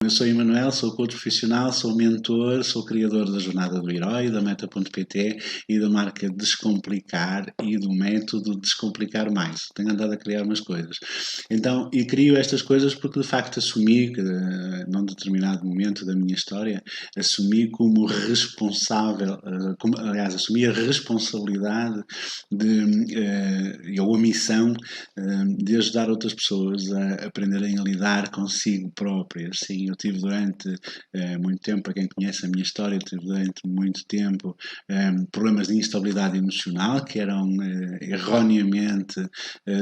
Eu sou Emanuel, sou coach profissional, sou mentor, sou criador da Jornada do Herói, da Meta.pt e da marca Descomplicar e do método Descomplicar Mais. Tenho andado a criar umas coisas. Então, e crio estas coisas porque de facto assumi que, num determinado momento da minha história, assumi como responsável, aliás, assumi a responsabilidade ou a missão de ajudar outras pessoas a aprenderem a lidar consigo próprias. Sim, eu tive durante muito tempo, para quem conhece a minha história, eu tive durante muito tempo problemas de instabilidade emocional que eram erroneamente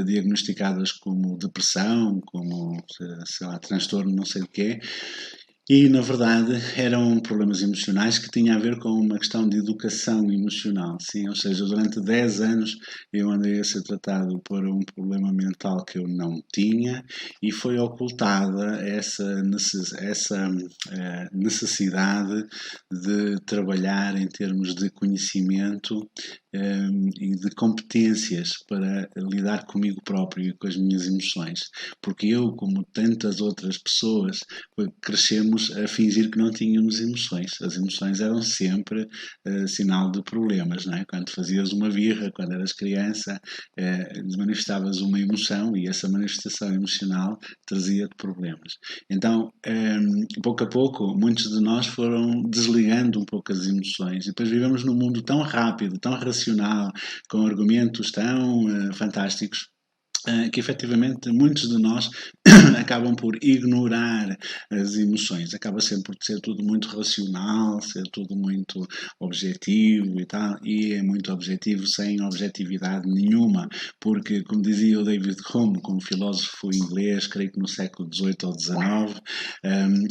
diagnosticadas como depressão, como, sei lá, transtorno não sei o quê. E, na verdade, eram problemas emocionais que tinham a ver com uma questão de educação emocional, sim, ou seja, durante 10 anos eu andei a ser tratado por um problema mental que eu não tinha e foi ocultada essa necessidade de trabalhar em termos de conhecimento e de competências para lidar comigo próprio e com as minhas emoções, porque eu, como tantas outras pessoas, crescemos a fingir que não tínhamos emoções. As emoções eram sempre sinal de problemas, não é? Quando fazias uma birra, quando eras criança, manifestavas uma emoção e essa manifestação emocional trazia-te problemas. Então, pouco a pouco, muitos de nós foram desligando um pouco as emoções e depois vivemos num mundo tão rápido, tão racional, com argumentos tão fantásticos, que efetivamente muitos de nós acabam por ignorar as emoções, acaba sempre por ser tudo muito racional, ser tudo muito objetivo e tal, e é muito objetivo sem objetividade nenhuma, porque, como dizia o David Hume, como filósofo inglês, creio que no século XVIII ou XIX,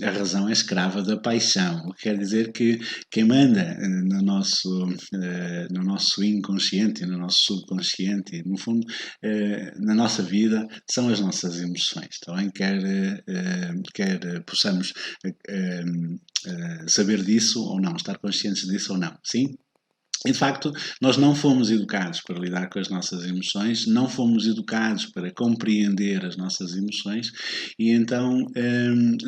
a razão é escrava da paixão, o que quer dizer que quem manda no nosso inconsciente, no nosso subconsciente, no fundo, na nossa vida, são as nossas emoções, tá bem? Quer possamos saber disso ou não, estar conscientes disso ou não, sim? E, de facto, nós não fomos educados para lidar com as nossas emoções, não fomos educados para compreender as nossas emoções e então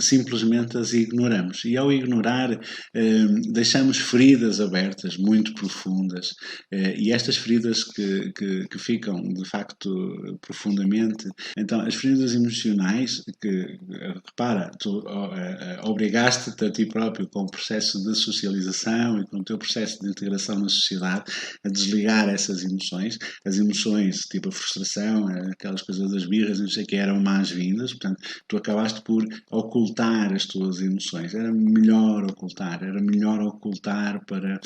simplesmente as ignoramos. E ao ignorar, deixamos feridas abertas, muito profundas, e estas feridas que ficam, de facto, profundamente. Então, as feridas emocionais, repara, tu obrigaste-te a ti próprio com o processo de socialização e com o teu processo de integração na sociedade a desligar essas emoções. As emoções, tipo a frustração, aquelas coisas das birras, não sei o que, eram más-vindas, portanto, tu acabaste por ocultar as tuas emoções. Era melhor ocultar para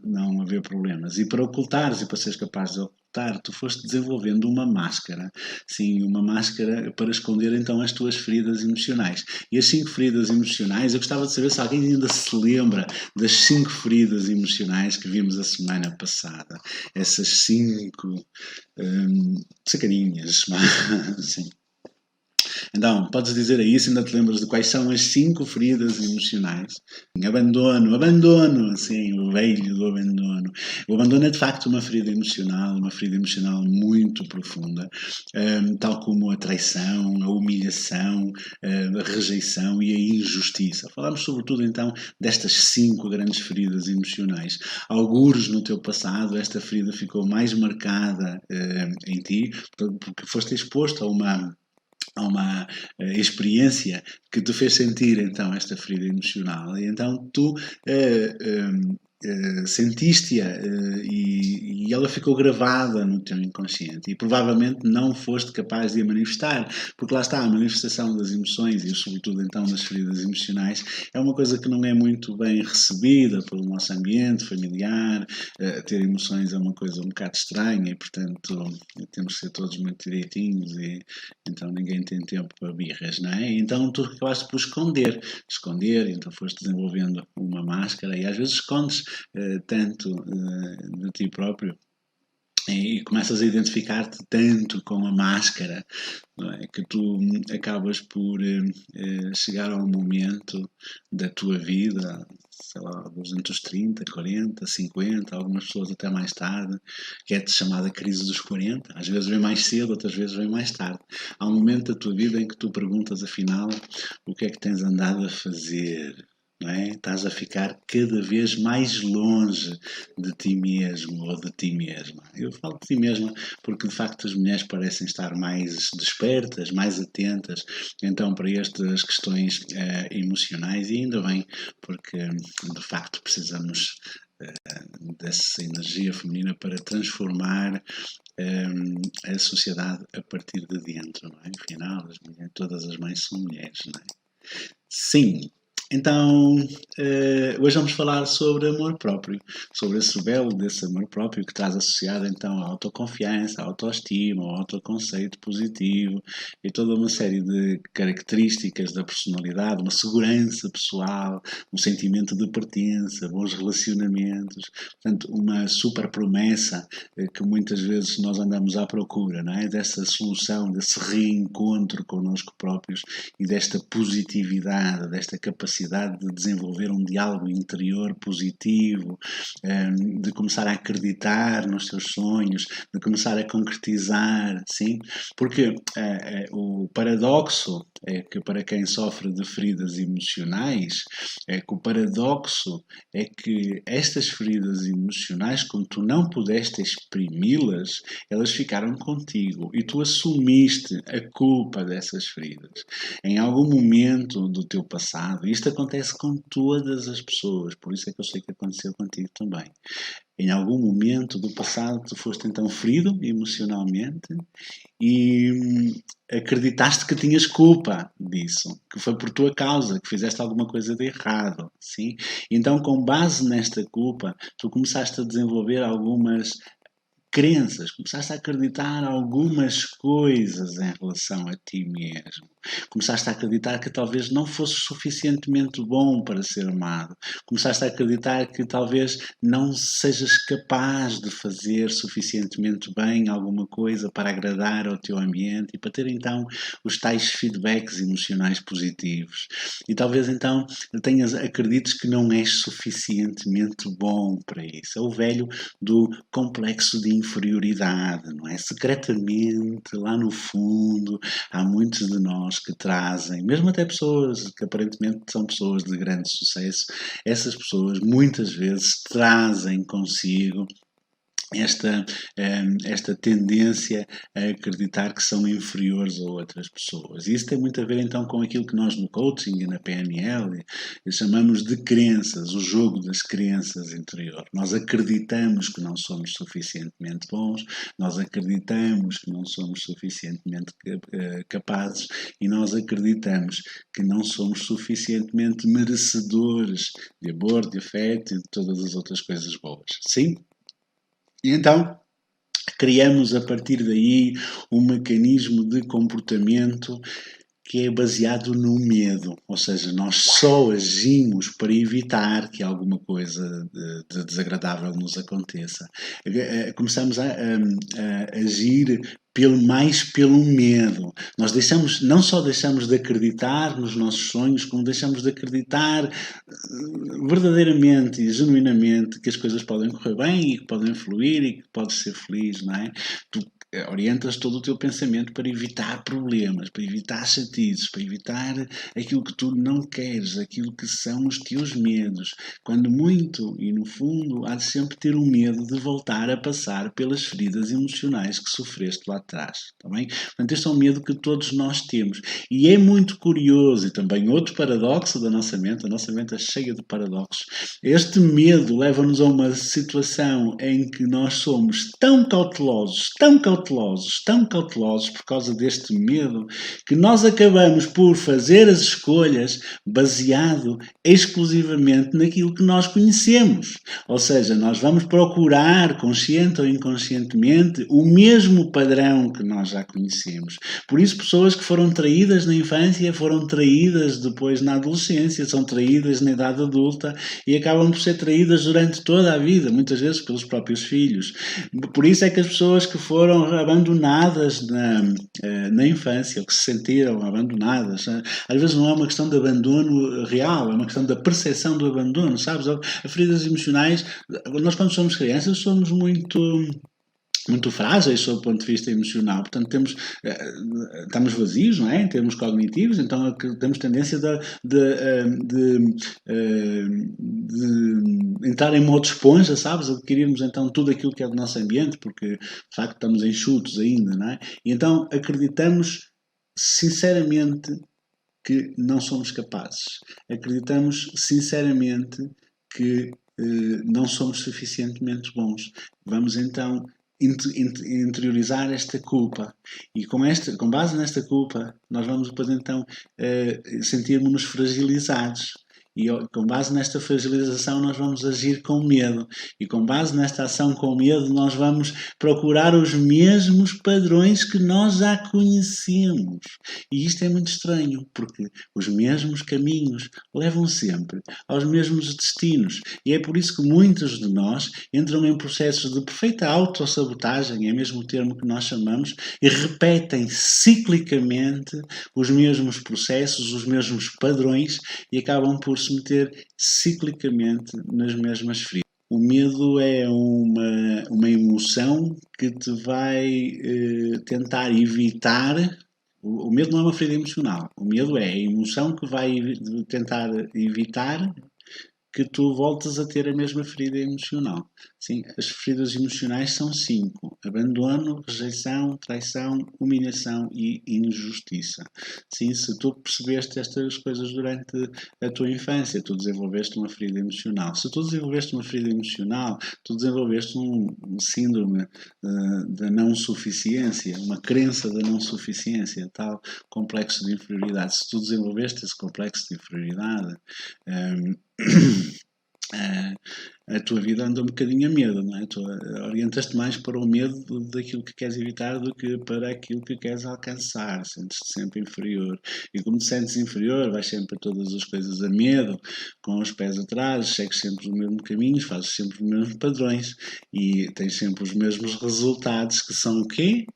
não haver problemas. E para ocultares e para seres capaz de ocultar, tu foste desenvolvendo uma máscara, sim, uma máscara para esconder então as tuas feridas emocionais. E as 5 feridas emocionais, eu gostava de saber se alguém ainda se lembra das 5 feridas emocionais que vimos a semana passada. Essas 5 sacaninhas, sim. Então, podes dizer aí se ainda te lembras de quais são as 5 feridas emocionais? Abandono, sim, o velho do abandono. O abandono é de facto uma ferida emocional muito profunda, tal como a traição, a humilhação, a rejeição e a injustiça. Falamos sobretudo então destas 5 grandes feridas emocionais. Algures no teu passado esta ferida ficou mais marcada em ti, porque foste exposto a uma experiência que te fez sentir então esta ferida emocional e então tu sentiste-a e ela ficou gravada no teu inconsciente e provavelmente não foste capaz de a manifestar, porque lá está, a manifestação das emoções e sobretudo então das feridas emocionais é uma coisa que não é muito bem recebida pelo nosso ambiente familiar. Ter emoções é uma coisa um bocado estranha e portanto temos que ser todos muito direitinhos e então ninguém tem tempo para birras, não é? Então tu acabaste por esconder, então foste desenvolvendo uma máscara e às vezes escondes tanto de ti próprio e começas a identificar-te tanto com a máscara, não é? Que tu acabas por chegar a um momento da tua vida, sei lá, entre os 30, 40, 50, algumas pessoas até mais tarde, que é chamada crise dos 40. Às vezes vem mais cedo, outras vezes vem mais tarde. Há um momento da tua vida em que tu perguntas, afinal, o que é que tens andado a fazer? Não é? Estás a ficar cada vez mais longe de ti mesmo ou de ti mesma. Eu falo de ti mesma porque de facto as mulheres parecem estar mais despertas, mais atentas então para estas questões emocionais, e ainda bem, porque de facto precisamos dessa energia feminina para transformar a sociedade a partir de dentro, não é? Afinal, todas as mães são mulheres, não é? Sim. Então, hoje vamos falar sobre amor próprio, sobre esse belo desse amor próprio que traz associado então a autoconfiança, a autoestima, ao autoconceito positivo e toda uma série de características da personalidade, uma segurança pessoal, um sentimento de pertença, bons relacionamentos, portanto, uma super promessa que muitas vezes nós andamos à procura, não é? Dessa solução, desse reencontro connosco próprios e desta positividade, desta capacidade de desenvolver um diálogo interior positivo, de começar a acreditar nos seus sonhos, de começar a concretizar, sim? Porque o paradoxo é que para quem sofre de feridas emocionais, é que o paradoxo é que estas feridas emocionais, como tu não pudeste exprimi-las, elas ficaram contigo e tu assumiste a culpa dessas feridas. Em algum momento do teu passado, isto acontece com todas as pessoas, por isso é que eu sei que aconteceu contigo também. Em algum momento do passado tu foste então ferido emocionalmente e acreditaste que tinhas culpa disso, que foi por tua causa, que fizeste alguma coisa de errado, sim? Então, com base nesta culpa, tu começaste a desenvolver algumas crenças, começaste a acreditar algumas coisas em relação a ti mesmo. Começaste a acreditar que talvez não fosses suficientemente bom para ser amado. Começaste a acreditar que talvez não sejas capaz de fazer suficientemente bem alguma coisa para agradar ao teu ambiente e para ter então os tais feedbacks emocionais positivos. E talvez então acredites que não és suficientemente bom para isso. É o velho do complexo de inferioridade, não é? Secretamente, lá no fundo, há muitos de nós que trazem, mesmo até pessoas que aparentemente são pessoas de grande sucesso, essas pessoas muitas vezes trazem consigo esta tendência a acreditar que são inferiores a outras pessoas. E isso tem muito a ver então com aquilo que nós no coaching e na PNL chamamos de crenças, o jogo das crenças interior. Nós acreditamos que não somos suficientemente bons, nós acreditamos que não somos suficientemente capazes e nós acreditamos que não somos suficientemente merecedores de amor, de afeto e de todas as outras coisas boas. Sim? E então, criamos a partir daí um mecanismo de comportamento que é baseado no medo, ou seja, nós só agimos para evitar que alguma coisa de desagradável nos aconteça. Começamos a agir mais pelo medo. Nós não só deixamos de acreditar nos nossos sonhos, como deixamos de acreditar verdadeiramente e genuinamente que as coisas podem correr bem e que podem fluir e que podes ser feliz, não é? Tu orientas todo o teu pensamento para evitar problemas, para evitar chatices, para evitar aquilo que tu não queres, aquilo que são os teus medos. Quando muito, e no fundo, há de sempre ter o medo de voltar a passar pelas feridas emocionais que sofreste lá atrás. Tá bem? Portanto, este é um medo que todos nós temos. E é muito curioso, e também outro paradoxo da nossa mente, a nossa mente é cheia de paradoxos. Este medo leva-nos a uma situação em que nós somos tão cautelosos, tão cautelosos por causa deste medo, que nós acabamos por fazer as escolhas baseado exclusivamente naquilo que nós conhecemos. Ou seja, nós vamos procurar, consciente ou inconscientemente, o mesmo padrão que nós já conhecemos. Por isso, pessoas que foram traídas na infância, foram traídas depois na adolescência, são traídas na idade adulta e acabam por ser traídas durante toda a vida, muitas vezes pelos próprios filhos. Por isso é que as pessoas que foram abandonadas na infância, ou que se sentiram abandonadas, às vezes não é uma questão de abandono real, é uma questão da percepção do abandono, sabes? As feridas emocionais, nós quando somos crianças somos muito frágeis sob o ponto de vista emocional, portanto estamos vazios, não é? Em termos cognitivos, então temos tendência de entrar em modo esponja, sabes? Adquirirmos então tudo aquilo que é do nosso ambiente, porque de facto estamos enxutos ainda, não é? E então acreditamos sinceramente que não somos capazes. Acreditamos sinceramente que não somos suficientemente bons. Vamos então interiorizar esta culpa e com base nesta culpa nós vamos depois então sentirmos-nos fragilizados e com base nesta fragilização nós vamos agir com medo e com base nesta ação com medo nós vamos procurar os mesmos padrões que nós já conhecemos e isto é muito estranho porque os mesmos caminhos levam sempre aos mesmos destinos e é por isso que muitos de nós entram em processos de perfeita autossabotagem, é mesmo o termo que nós chamamos, e repetem ciclicamente os mesmos processos, os mesmos padrões e acabam por se meter ciclicamente nas mesmas feridas. O medo é uma emoção que te vai tentar evitar. O medo não é uma ferida emocional. O medo é a emoção que vai tentar evitar que tu voltes a ter a mesma ferida emocional. Sim, as feridas emocionais são 5. Abandono, rejeição, traição, humilhação e injustiça. Sim, se tu percebeste estas coisas durante a tua infância, tu desenvolveste uma ferida emocional. Se tu desenvolveste uma ferida emocional, tu desenvolveste um síndrome da não suficiência, uma crença da não suficiência, tal complexo de inferioridade. Se tu desenvolveste esse complexo de inferioridade, a tua vida anda um bocadinho a medo, não é? Tu orientas-te mais para o medo daquilo que queres evitar do que para aquilo que queres alcançar, sentes-te sempre inferior. E como te sentes inferior, vais sempre a todas as coisas a medo, com os pés atrás, segues sempre os mesmos caminhos, fazes sempre os mesmos padrões e tens sempre os mesmos resultados, que são o quê?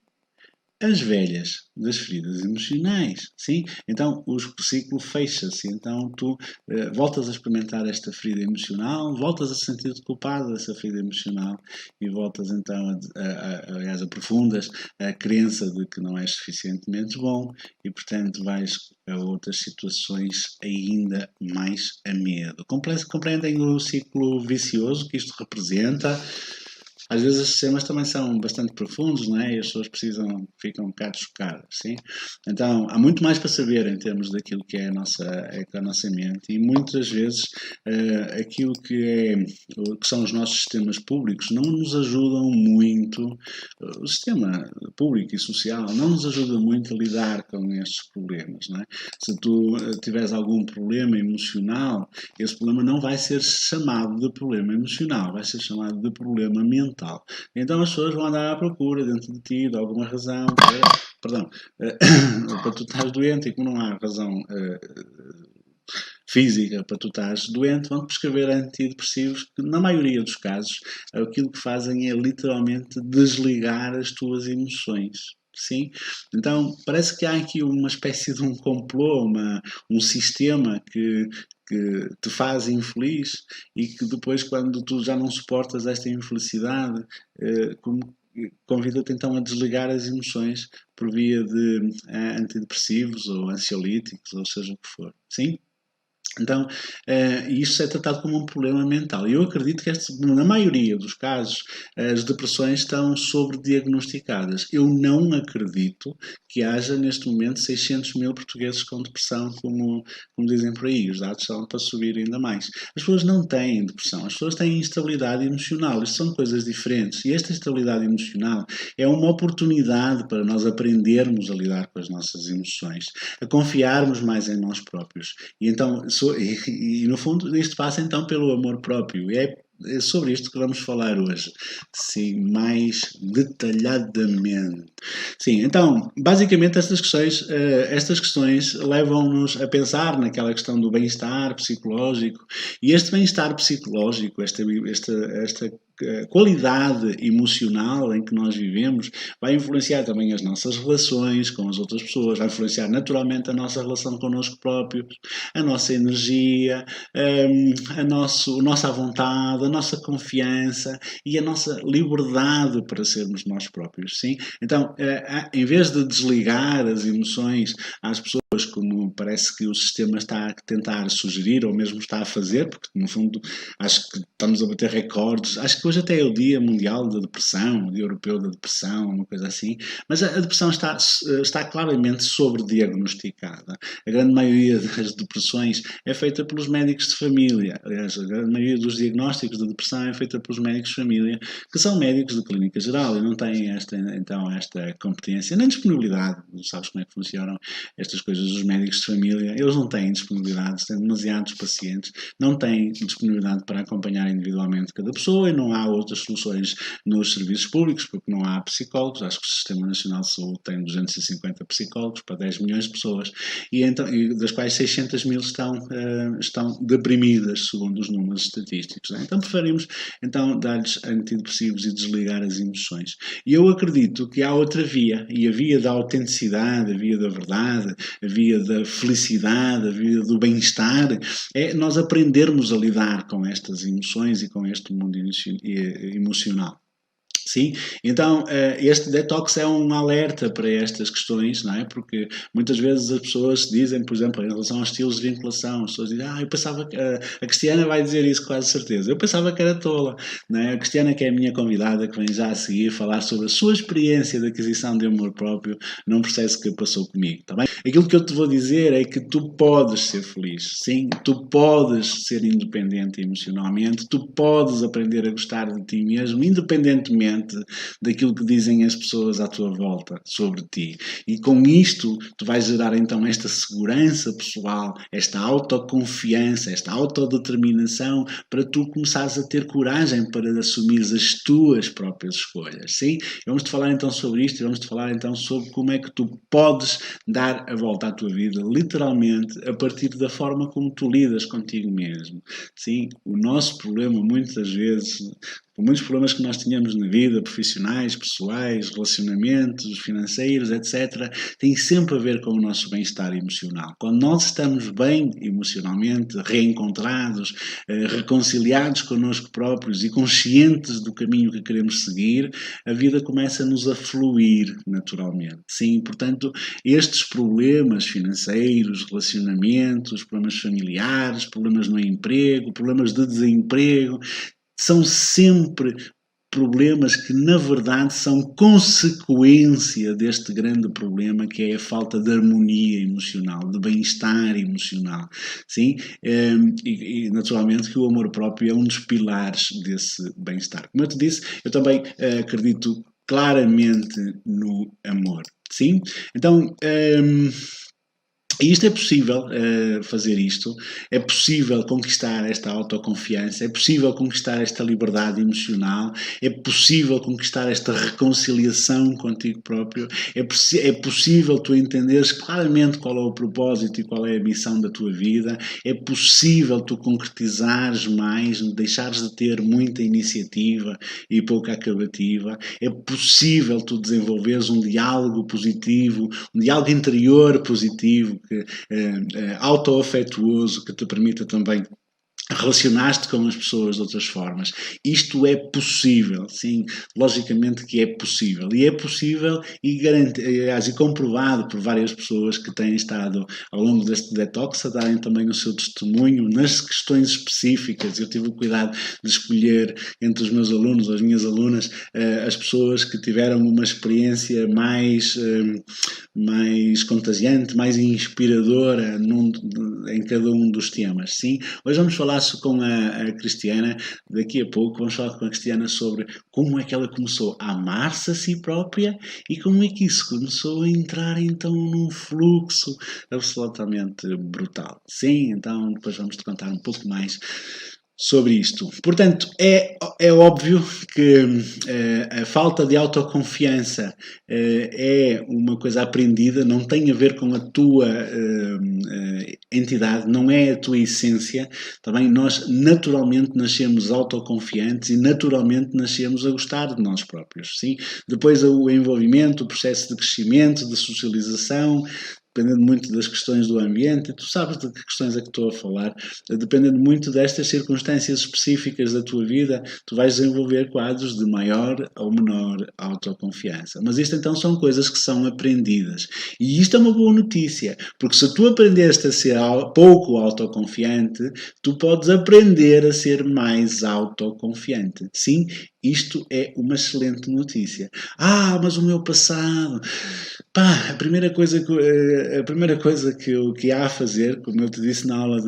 As velhas das feridas emocionais, sim? Então o ciclo fecha-se, então tu voltas a experimentar esta ferida emocional, voltas a sentir-te culpado dessa ferida emocional e voltas então aliás, aprofundas a crença de que não és suficientemente bom e portanto vais a outras situações ainda mais a medo. Compreendem o ciclo vicioso que isto representa? Às vezes os sistemas também são bastante profundos, não é? E as pessoas ficam um bocado chocadas, sim? Então, há muito mais para saber em termos daquilo que é a nossa mente e muitas vezes aquilo que são os nossos sistemas públicos não nos ajudam muito, o sistema público e social não nos ajuda muito a lidar com estes problemas, não é? Se tu tiveres algum problema emocional, esse problema não vai ser chamado de problema emocional, vai ser chamado de problema mental. Então as pessoas vão andar à procura dentro de ti de alguma razão para tu estás doente e como não há razão física para tu estás doente, vão prescrever antidepressivos que na maioria dos casos aquilo que fazem é literalmente desligar as tuas emoções. Sim? Então parece que há aqui uma espécie de um complô, um sistema que te faz infeliz e que depois quando tu já não suportas esta infelicidade convida-te então a desligar as emoções por via de antidepressivos ou ansiolíticos ou seja o que for. Sim? Então, isso é tratado como um problema mental. E eu acredito que, na maioria dos casos, as depressões estão sobrediagnosticadas. Eu não acredito que haja, neste momento, 600 mil portugueses com depressão, como dizem por aí. Os dados são para subir ainda mais. As pessoas não têm depressão, as pessoas têm instabilidade emocional. Isto são coisas diferentes. E esta instabilidade emocional é uma oportunidade para nós aprendermos a lidar com as nossas emoções, a confiarmos mais em nós próprios. E então, no fundo, isto passa então pelo amor próprio. E é sobre isto que vamos falar hoje, sim, mais detalhadamente. Sim, então, basicamente estas questões levam-nos a pensar naquela questão do bem-estar psicológico, e este bem-estar psicológico, esta qualidade emocional em que nós vivemos vai influenciar também as nossas relações com as outras pessoas, vai influenciar naturalmente a nossa relação connosco próprios, a nossa energia, a nossa vontade, a nossa confiança e a nossa liberdade para sermos nós próprios, sim? Então, em vez de desligar as emoções às pessoas, como parece que o sistema está a tentar sugerir ou mesmo está a fazer, porque no fundo acho que estamos a bater recordes, acho que hoje até é o Dia Mundial da Depressão, o Dia Europeu da Depressão, uma coisa assim, mas a depressão está claramente sobrediagnosticada. A grande maioria das depressões é feita pelos médicos de família, aliás, a grande maioria dos diagnósticos de depressão é feita pelos médicos de família, que são médicos de clínica geral e não têm esta competência nem disponibilidade. Não sabes como é que funcionam estas coisas dos médicos de família, eles não têm disponibilidade, têm demasiados pacientes, não têm disponibilidade para acompanhar individualmente cada pessoa e não há outras soluções nos serviços públicos, porque não há psicólogos. Acho que o Sistema Nacional de Saúde tem 250 psicólogos para 10 milhões de pessoas, e das quais 600 mil estão deprimidas, segundo os números estatísticos. Né? Então preferimos dar-lhes antidepressivos e desligar as emoções. E eu acredito que há outra via, e a via da autenticidade, a via da verdade, a via da felicidade, a via do bem-estar, é nós aprendermos a lidar com estas emoções e com este mundo emocional. Sim, então este detox é um alerta para estas questões, não é? Porque muitas vezes as pessoas dizem, por exemplo, em relação aos estilos de vinculação, as pessoas dizem, eu pensava que a Cristiana vai dizer isso, quase certeza. Eu pensava que era tola, não é? A Cristiana, que é a minha convidada, que vem já a seguir falar sobre a sua experiência de aquisição de amor próprio num processo que passou comigo, tá bem? Aquilo que eu te vou dizer é que tu podes ser feliz, sim, tu podes ser independente emocionalmente, tu podes aprender a gostar de ti mesmo, independentemente daquilo que dizem as pessoas à tua volta sobre ti. E com isto, tu vais gerar então esta segurança pessoal, esta autoconfiança, esta autodeterminação para tu começares a ter coragem para assumir as tuas próprias escolhas. Sim? Vamos-te falar então sobre isto e vamos-te falar então sobre como é que tu podes dar a volta à tua vida, literalmente, a partir da forma como tu lidas contigo mesmo. Sim? O nosso problema, muitas vezes, por muitos problemas que nós tínhamos na vida, profissionais, pessoais, relacionamentos, financeiros, etc., tem sempre a ver com o nosso bem-estar emocional. Quando nós estamos bem emocionalmente, reencontrados, reconciliados connosco próprios e conscientes do caminho que queremos seguir, a vida começa-nos a fluir naturalmente. Sim, portanto, estes problemas financeiros, relacionamentos, problemas familiares, problemas no emprego, problemas de desemprego, são sempre problemas que, na verdade, são consequência deste grande problema que é a falta de harmonia emocional, de bem-estar emocional. Sim? E, naturalmente, que o amor próprio é um dos pilares desse bem-estar. Como eu te disse, eu também acredito claramente no amor. Sim? Então, e isto é possível fazer isto, é possível conquistar esta autoconfiança, é possível conquistar esta liberdade emocional, é possível conquistar esta reconciliação contigo próprio, é possível tu entenderes claramente qual é o propósito e qual é a missão da tua vida, é possível tu concretizares mais, deixares de ter muita iniciativa e pouca acabativa, é possível tu desenvolveres um diálogo positivo, um diálogo interior positivo, autoafetuoso, que te permita também relacionaste com as pessoas de outras formas. Isto é possível, sim, logicamente que é possível. E é possível aliás, e comprovado por várias pessoas que têm estado ao longo deste detox a darem também o seu testemunho nas questões específicas. Eu tive o cuidado de escolher entre os meus alunos, as minhas alunas, as pessoas que tiveram uma experiência mais contagiante, mais inspiradora em cada um dos temas. Sim, hoje vamos falar com a Cristiana, daqui a pouco vamos falar com a Cristiana sobre como é que ela começou a amar-se a si própria e como é que isso começou a entrar então num fluxo absolutamente brutal. Sim, então depois vamos te contar um pouco mais sobre isto. Portanto, é óbvio que a falta de autoconfiança é uma coisa aprendida, não tem a ver com a tua entidade, não é a tua essência. Também nós naturalmente nascemos autoconfiantes e naturalmente nascemos a gostar de nós próprios. Sim? Depois o envolvimento, o processo de crescimento, de socialização, dependendo muito das questões do ambiente, tu sabes de que questões é que estou a falar, dependendo muito destas circunstâncias específicas da tua vida, tu vais desenvolver quadros de maior ou menor autoconfiança. Mas isto então são coisas que são aprendidas. E isto é uma boa notícia, porque se tu aprendeste a ser pouco autoconfiante, tu podes aprender a ser mais autoconfiante. Sim, isto é uma excelente notícia. Mas o meu passado. Pá, a primeira coisa que há a fazer, como eu te disse na aula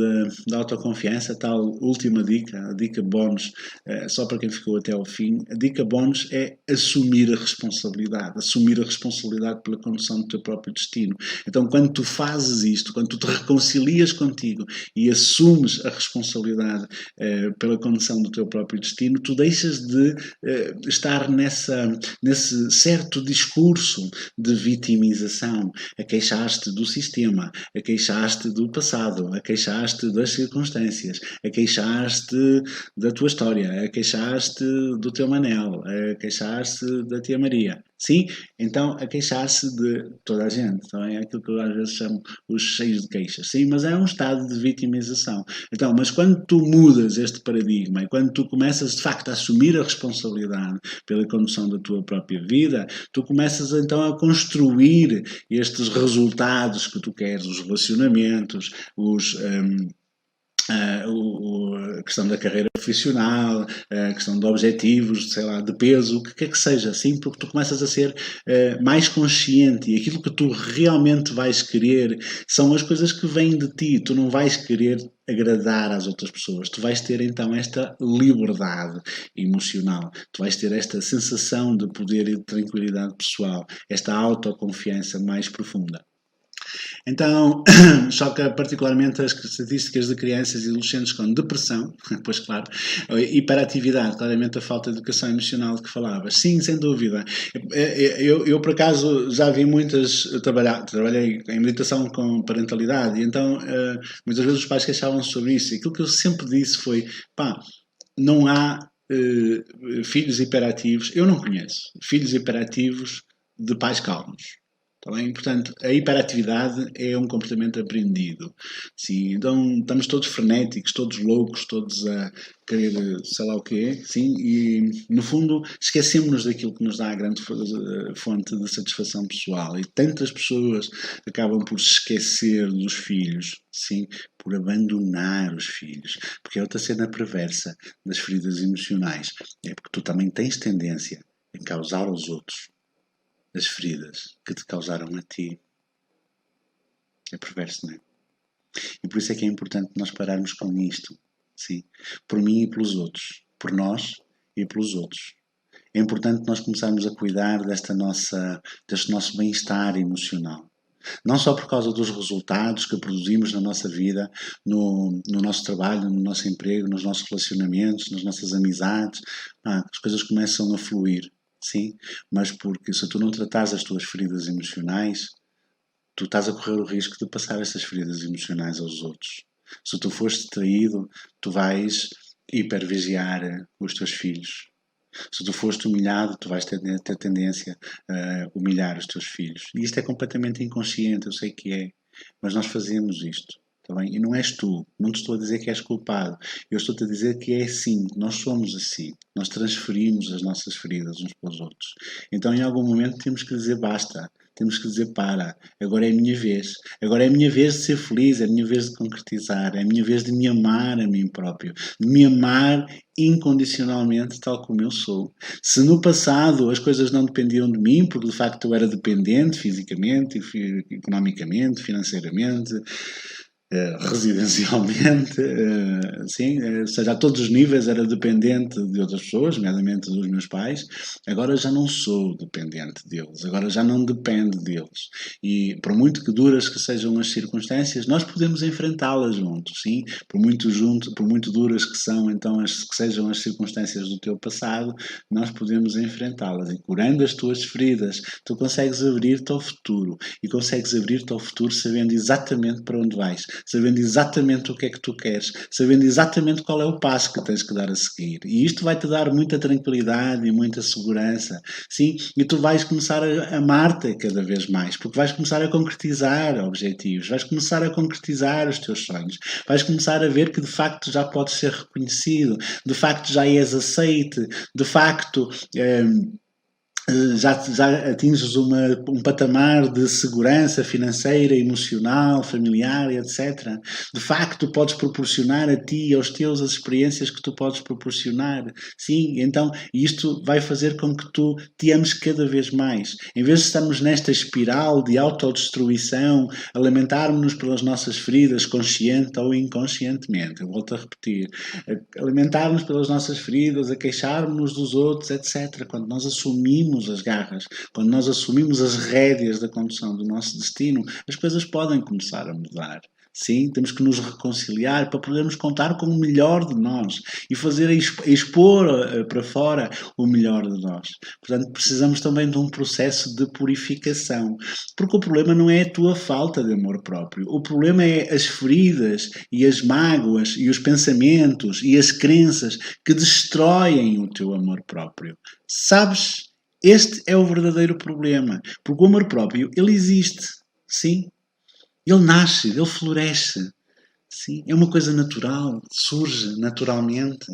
da autoconfiança, a tal última dica, a dica bónus, só para quem ficou até ao fim, a dica bónus é assumir a responsabilidade pela condução do teu próprio destino. Então, quando tu fazes isto, quando tu te reconcilias contigo e assumes a responsabilidade pela condução do teu próprio destino, tu deixas de estar nesse certo discurso de vitimização, a queixar-te do sistema, a queixar-te do passado, a queixar-te das circunstâncias, a queixar-te da tua história, a queixar-te do teu Manel, a queixar-te da tia Maria. Sim, então a queixar-se de toda a gente, também é aquilo que eu às vezes chamo os cheios de queixas, sim, mas é um estado de vitimização. Então, mas quando tu mudas este paradigma e quando tu começas de facto a assumir a responsabilidade pela condução da tua própria vida, tu começas então a construir estes resultados que tu queres, os relacionamentos, a questão da carreira profissional, a questão de objetivos, sei lá, de peso, o que quer que seja, assim, porque tu começas a ser mais consciente e aquilo que tu realmente vais querer são as coisas que vêm de ti, tu não vais querer agradar às outras pessoas, tu vais ter então esta liberdade emocional, tu vais ter esta sensação de poder e de tranquilidade pessoal, esta autoconfiança mais profunda. Então, choca particularmente as estatísticas de crianças e adolescentes com depressão, pois claro, hiperatividade, claramente a falta de educação emocional de que falavas. Sim, sem dúvida. Eu por acaso, já vi muitas, trabalhei em meditação com parentalidade, e então muitas vezes os pais queixavam-se sobre isso. E aquilo que eu sempre disse foi, não há filhos hiperativos, eu não conheço, filhos hiperativos de pais calmos. Tá bem? Portanto, a hiperatividade é um comportamento aprendido. Sim, então estamos todos frenéticos, todos loucos, todos a querer sei lá o quê, sim, e no fundo esquecemos-nos daquilo que nos dá a grande fonte de satisfação pessoal. E tantas pessoas acabam por se esquecer dos filhos, sim, por abandonar os filhos, porque é outra cena perversa das feridas emocionais. É porque tu também tens tendência a causar aos outros as feridas que te causaram a ti. É perverso, não é? E por isso é que é importante nós pararmos com isto. Sim? Por mim e pelos outros. Por nós e pelos outros. É importante nós começarmos a cuidar deste nosso bem-estar emocional. Não só por causa dos resultados que produzimos na nossa vida, no nosso trabalho, no nosso emprego, nos nossos relacionamentos, nas nossas amizades. As coisas começam a fluir. Sim, mas porque se tu não tratares as tuas feridas emocionais, tu estás a correr o risco de passar essas feridas emocionais aos outros. Se tu fores traído, tu vais hipervigiar os teus filhos. Se tu foste humilhado, tu vais ter tendência a humilhar os teus filhos. E isto é completamente inconsciente, eu sei que é, mas nós fazemos isto. Tá bem? E não és tu. Não te estou a dizer que és culpado. Eu estou-te a dizer que é assim. Nós somos assim. Nós transferimos as nossas feridas uns para os outros. Então, em algum momento, temos que dizer basta. Temos que dizer para. Agora é a minha vez. Agora é a minha vez de ser feliz. É a minha vez de concretizar. É a minha vez de me amar a mim próprio. De me amar incondicionalmente tal como eu sou. Se no passado as coisas não dependiam de mim, porque de facto eu era dependente fisicamente, economicamente, financeiramente, residencialmente, sim, ou seja, a todos os níveis era dependente de outras pessoas, nomeadamente dos meus pais. Agora já não sou dependente deles, agora já não dependo deles. E por muito que duras que sejam as circunstâncias, nós podemos enfrentá-las juntos, sim? Por muito duras que são, então, que sejam as circunstâncias do teu passado, nós podemos enfrentá-las. E curando as tuas feridas, tu consegues abrir-te ao futuro. E consegues abrir-te ao futuro sabendo exatamente para onde vais, sabendo exatamente o que é que tu queres, sabendo exatamente qual é o passo que tens que dar a seguir. E isto vai-te dar muita tranquilidade e muita segurança, sim? E tu vais começar a amar-te cada vez mais, porque vais começar a concretizar objetivos, vais começar a concretizar os teus sonhos, vais começar a ver que de facto já podes ser reconhecido, de facto já és aceite, de facto já atinges um patamar de segurança financeira, emocional, familiar, etc. De facto, podes proporcionar a ti e aos teus as experiências que tu podes proporcionar. Sim, então isto vai fazer com que tu te ames cada vez mais. Em vez de estarmos nesta espiral de autodestruição, a lamentarmos-nos pelas nossas feridas, consciente ou inconscientemente, eu volto a repetir, a lamentarmos pelas nossas feridas, a queixarmos-nos dos outros, etc. Quando nós assumimos as garras, quando nós assumimos as rédeas da condução do nosso destino, as coisas podem começar a mudar. Sim, temos que nos reconciliar para podermos contar com o melhor de nós e fazer expor para fora o melhor de nós. Portanto, precisamos também de um processo de purificação, porque o problema não é a tua falta de amor próprio. O problema é as feridas e as mágoas e os pensamentos e as crenças que destroem o teu amor próprio. Sabes? Este é o verdadeiro problema, porque o amor próprio, ele existe, sim, ele nasce, ele floresce, sim, é uma coisa natural, surge naturalmente.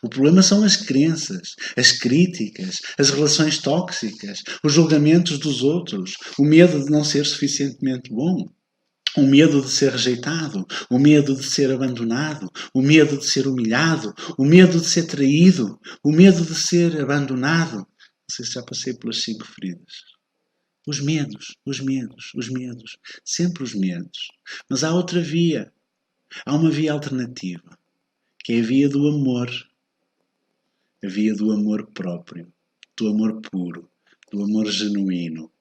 O problema são as crenças, as críticas, as relações tóxicas, os julgamentos dos outros, o medo de não ser suficientemente bom. O medo de ser rejeitado, o medo de ser abandonado, o medo de ser humilhado, o medo de ser traído, o medo de ser abandonado. Não sei se já passei pelas 5 feridas. Os medos, os medos, os medos. Sempre os medos. Mas há outra via. Há uma via alternativa, que é a via do amor. A via do amor próprio, do amor puro, do amor genuíno.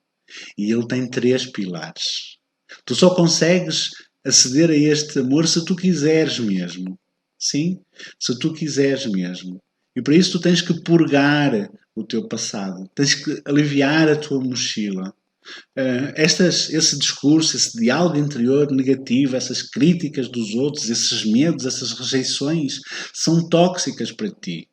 E ele tem 3 pilares. Tu só consegues aceder a este amor se tu quiseres mesmo. Sim? Se tu quiseres mesmo. E para isso tu tens que purgar o teu passado. Tens que aliviar a tua mochila. Esse discurso, esse diálogo interior negativo, essas críticas dos outros, esses medos, essas rejeições, são tóxicas para ti.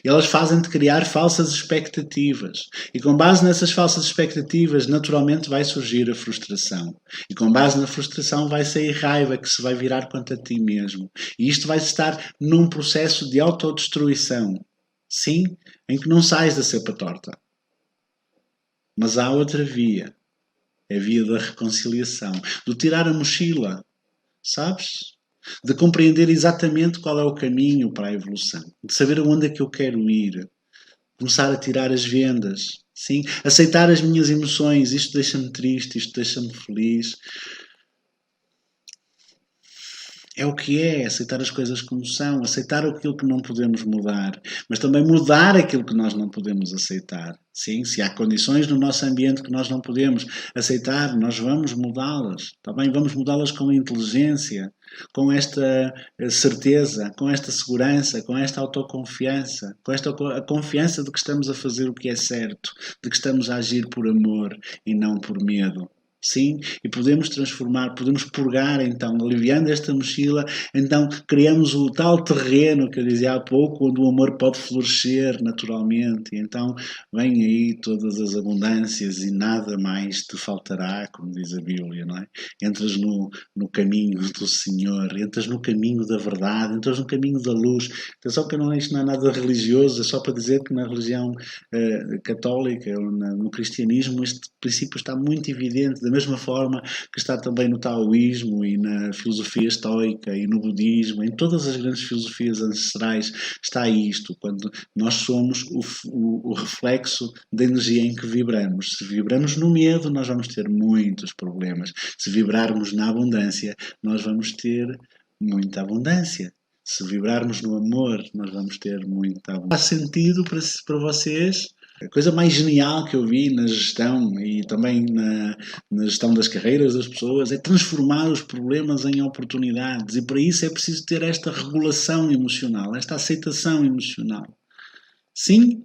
Elas fazem-te criar falsas expectativas. E com base nessas falsas expectativas, naturalmente vai surgir a frustração. E com base na frustração vai sair raiva que se vai virar contra ti mesmo. E isto vai estar num processo de autodestruição. Sim, em que não sais da cepa torta. Mas há outra via. É a via da reconciliação. Do tirar a mochila. Sabes? De compreender exatamente qual é o caminho para a evolução, de saber aonde é que eu quero ir, começar a tirar as vendas, sim, aceitar as minhas emoções, isto deixa-me triste, isto deixa-me feliz. É o que é, aceitar as coisas como são, aceitar aquilo que não podemos mudar, mas também mudar aquilo que nós não podemos aceitar. Sim, se há condições no nosso ambiente que nós não podemos aceitar, nós vamos mudá-las. Também vamos mudá-las com inteligência, com esta certeza, com esta segurança, com esta autoconfiança, com esta a confiança de que estamos a fazer o que é certo, de que estamos a agir por amor e não por medo. Sim, e podemos transformar, podemos purgar então, aliviando esta mochila, então criamos o tal terreno que eu dizia há pouco, onde o amor pode florescer naturalmente, e então vem aí todas as abundâncias e nada mais te faltará, como diz a Bíblia, não é? Entras no caminho do Senhor, entras no caminho da verdade, entras no caminho da luz. Atenção que isto não é nada religioso, é só para dizer que na religião católica ou no cristianismo este princípio está muito evidente, da mesma forma que está também no taoísmo e na filosofia estoica e no budismo, em todas as grandes filosofias ancestrais está isto, quando nós somos o reflexo da energia em que vibramos. Se vibramos no medo, nós vamos ter muitos problemas. Se vibrarmos na abundância, nós vamos ter muita abundância. Se vibrarmos no amor, nós vamos ter muita abundância. Faz sentido para vocês? A coisa mais genial que eu vi na gestão e também na gestão das carreiras das pessoas é transformar os problemas em oportunidades, e para isso é preciso ter esta regulação emocional, esta aceitação emocional. Sim?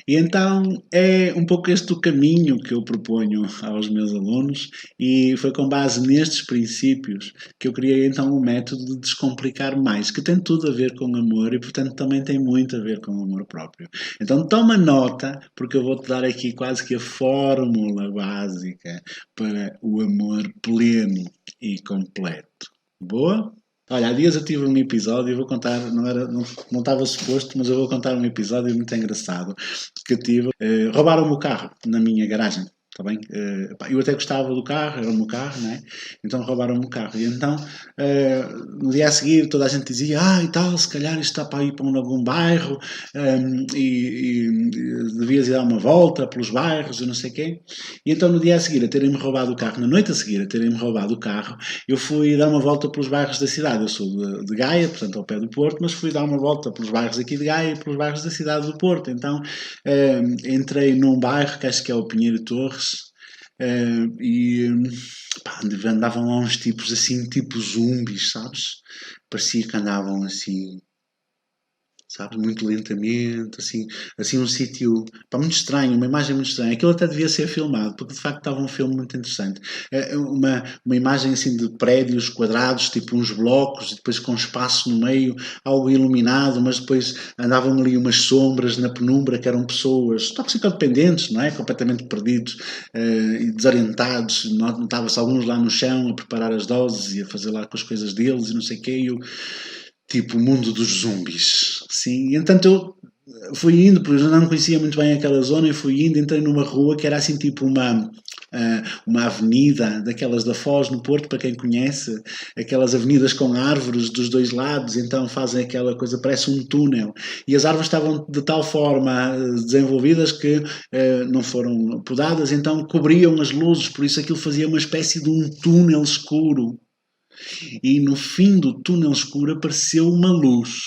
E então é um pouco este o caminho que eu proponho aos meus alunos, e foi com base nestes princípios que eu criei então um método de descomplicar mais, que tem tudo a ver com amor e portanto também tem muito a ver com amor próprio. Então toma nota, porque eu vou-te dar aqui quase que a fórmula básica para o amor pleno e completo. Boa? Olha, há dias eu tive um episódio, eu vou contar, não estava suposto, mas eu vou contar um episódio muito engraçado que eu tive. Roubaram-me o carro na minha garagem, está bem? Eu até gostava do carro, era o meu carro, não é? Então roubaram-me o carro. E então, no dia a seguir, toda a gente dizia, e tal, se calhar isto está para ir para algum bairro, e devias ir dar uma volta pelos bairros e não sei o quê. E então, no dia a seguir, a terem-me roubado o carro, na noite a seguir, a terem-me roubado o carro, eu fui dar uma volta pelos bairros da cidade. Eu sou de Gaia, portanto ao pé do Porto, mas fui dar uma volta pelos bairros aqui de Gaia e pelos bairros da cidade do Porto. Então entrei num bairro que acho que é o Pinheiro Torres, e andavam lá uns tipos assim, tipo zumbis, sabes? Parecia que andavam assim, sabes, muito lentamente, assim um sítio, muito estranho, uma imagem muito estranha. Aquilo até devia ser filmado, porque de facto estava um filme muito interessante. Uma imagem assim de prédios quadrados, tipo uns blocos, e depois com espaço no meio, algo iluminado, mas depois andavam ali umas sombras na penumbra que eram pessoas toxicodependentes, não é? Completamente perdidos e desorientados. Notava-se alguns lá no chão a preparar as doses e a fazer lá com as coisas deles e não sei o quê. Tipo o mundo dos zumbis, sim. E, entanto eu fui indo, porque eu não conhecia muito bem aquela zona, e fui indo, entrei numa rua que era assim tipo uma avenida daquelas da Foz no Porto, para quem conhece, aquelas avenidas com árvores dos dois lados, então fazem aquela coisa, parece um túnel, e as árvores estavam de tal forma desenvolvidas que não foram podadas, então cobriam as luzes, por isso aquilo fazia uma espécie de um túnel escuro. E no fim do túnel escuro apareceu uma luz.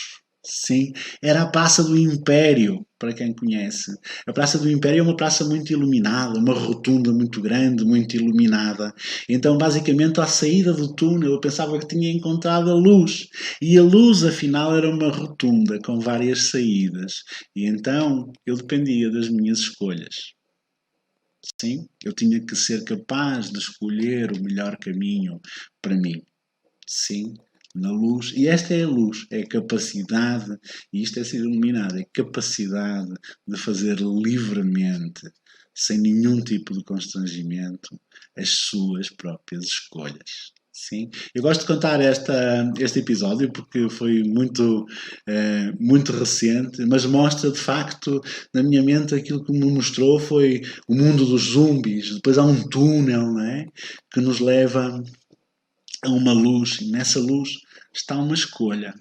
Sim, era a Praça do Império, para quem conhece. A Praça do Império é uma praça muito iluminada, uma rotunda muito grande, muito iluminada. Então, basicamente, à saída do túnel, eu pensava que tinha encontrado a luz. E a luz, afinal, era uma rotunda com várias saídas. E então, eu dependia das minhas escolhas. Sim, eu tinha que ser capaz de escolher o melhor caminho para mim. Sim, na luz. E esta é a luz, é a capacidade, e isto é ser iluminado, é a capacidade de fazer livremente, sem nenhum tipo de constrangimento, as suas próprias escolhas. Sim, eu gosto de contar este episódio porque foi muito recente, mas mostra de facto na minha mente aquilo que me mostrou foi o mundo dos zumbis. Depois há um túnel, não é? Que nos leva a uma luz, e nessa luz está uma escolha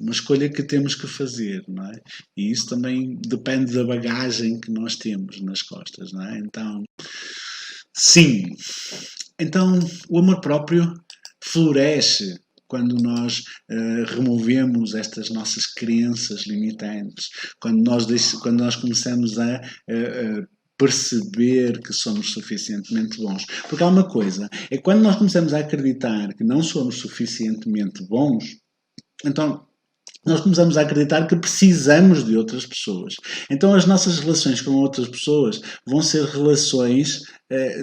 que temos que fazer, não é? E isso também depende da bagagem que nós temos nas costas, não é? Então, sim. Então, o amor próprio floresce quando nós removemos estas nossas crenças limitantes, quando nós começamos a perceber que somos suficientemente bons. Porque há uma coisa, é que quando nós começamos a acreditar que não somos suficientemente bons, então nós começamos a acreditar que precisamos de outras pessoas. Então as nossas relações com outras pessoas vão ser relações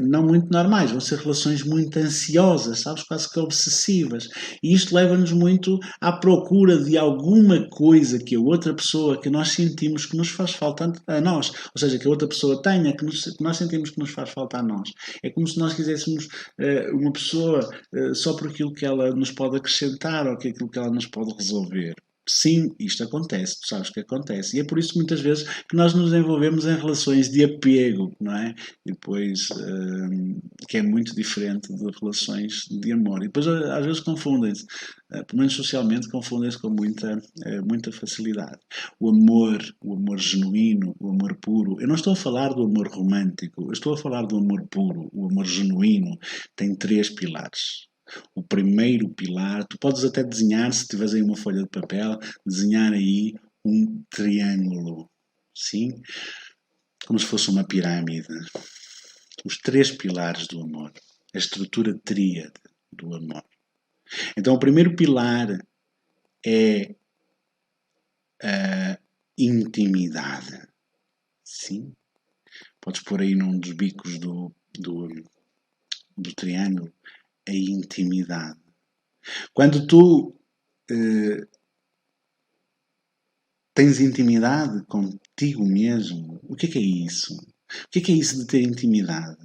não muito normais, vão ser relações muito ansiosas, sabes, quase que obsessivas. E isto leva-nos muito à procura de alguma coisa que a outra pessoa, que nós sentimos que nos faz falta a nós, ou seja, que a outra pessoa tenha, que nós sentimos que nos faz falta a nós. É como se nós quiséssemos uma pessoa só por aquilo que ela nos pode acrescentar ou aquilo que ela nos pode resolver. Sim, isto acontece, tu sabes que acontece. E é por isso muitas vezes que nós nos envolvemos em relações de apego, não é? E depois, que é muito diferente de relações de amor. E depois às vezes confundem-se, pelo menos socialmente, confundem-se com muita facilidade. O amor genuíno, o amor puro. Eu não estou a falar do amor romântico, eu estou a falar do amor puro. O amor genuíno tem 3 pilares. O primeiro pilar, tu podes até desenhar, se tiveres aí uma folha de papel, desenhar aí um triângulo, sim? Como se fosse uma pirâmide. Os 3 pilares do amor. A estrutura tríade do amor. Então, o primeiro pilar é a intimidade. Sim? Podes pôr aí num dos bicos do triângulo a intimidade. Quando tu tens intimidade contigo mesmo, o que é isso? O que é isso de ter intimidade?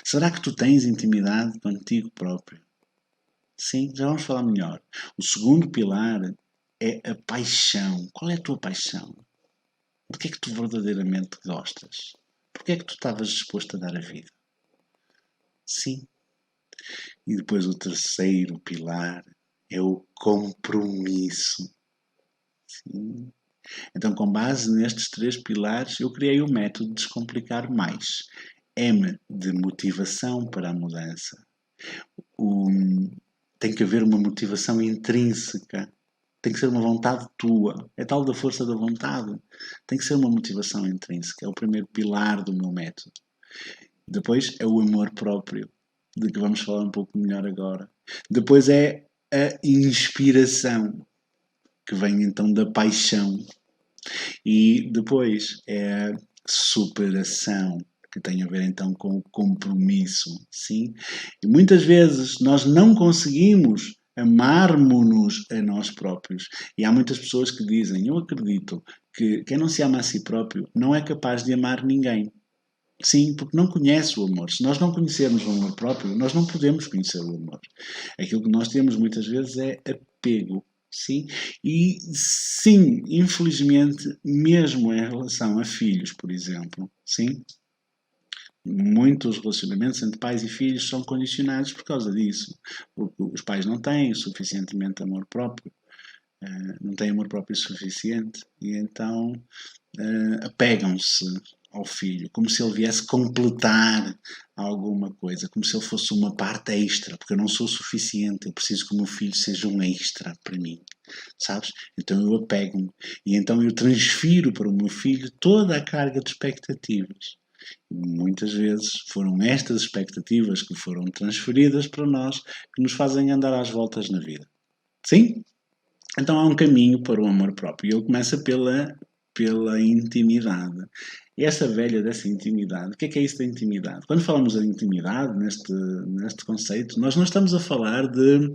Será que tu tens intimidade contigo próprio? Sim, já vamos falar melhor. O segundo pilar é a paixão. Qual é a tua paixão? De que é que tu verdadeiramente gostas? Por que é que tu estavas disposto a dar a vida? Sim. E depois o terceiro pilar é o compromisso. Sim. Então, com base nestes 3 pilares, eu criei o método Descomplicar Mais. M de motivação para a mudança. Tem que haver uma motivação intrínseca. Tem que ser uma vontade tua. É tal da força da vontade. Tem que ser uma motivação intrínseca. É o primeiro pilar do meu método. Depois é o amor próprio, de que vamos falar um pouco melhor agora. Depois é a inspiração, que vem então da paixão. E depois é a superação, que tem a ver então com o compromisso, sim? E muitas vezes nós não conseguimos amarmos-nos a nós próprios. E há muitas pessoas que dizem, eu acredito, que quem não se ama a si próprio não é capaz de amar ninguém. Sim, porque não conhece o amor. Se nós não conhecermos o amor próprio, nós não podemos conhecer o amor. Aquilo que nós temos muitas vezes é apego. Sim? E sim, infelizmente, mesmo em relação a filhos, por exemplo, sim? Muitos relacionamentos entre pais e filhos são condicionados por causa disso. Porque os pais não têm suficientemente amor próprio, não têm amor próprio suficiente e então apegam-se ao filho, como se ele viesse completar alguma coisa, como se ele fosse uma parte extra, porque eu não sou suficiente, eu preciso que o meu filho seja um extra para mim, sabes? Então eu apego-me e então eu transfiro para o meu filho toda a carga de expectativas. Muitas vezes foram estas expectativas que foram transferidas para nós que nos fazem andar às voltas na vida. Sim? Então há um caminho para o amor próprio e ele começa pela intimidade. E essa velha dessa intimidade, o que é isso da intimidade? Quando falamos de intimidade, neste conceito, nós não estamos a falar de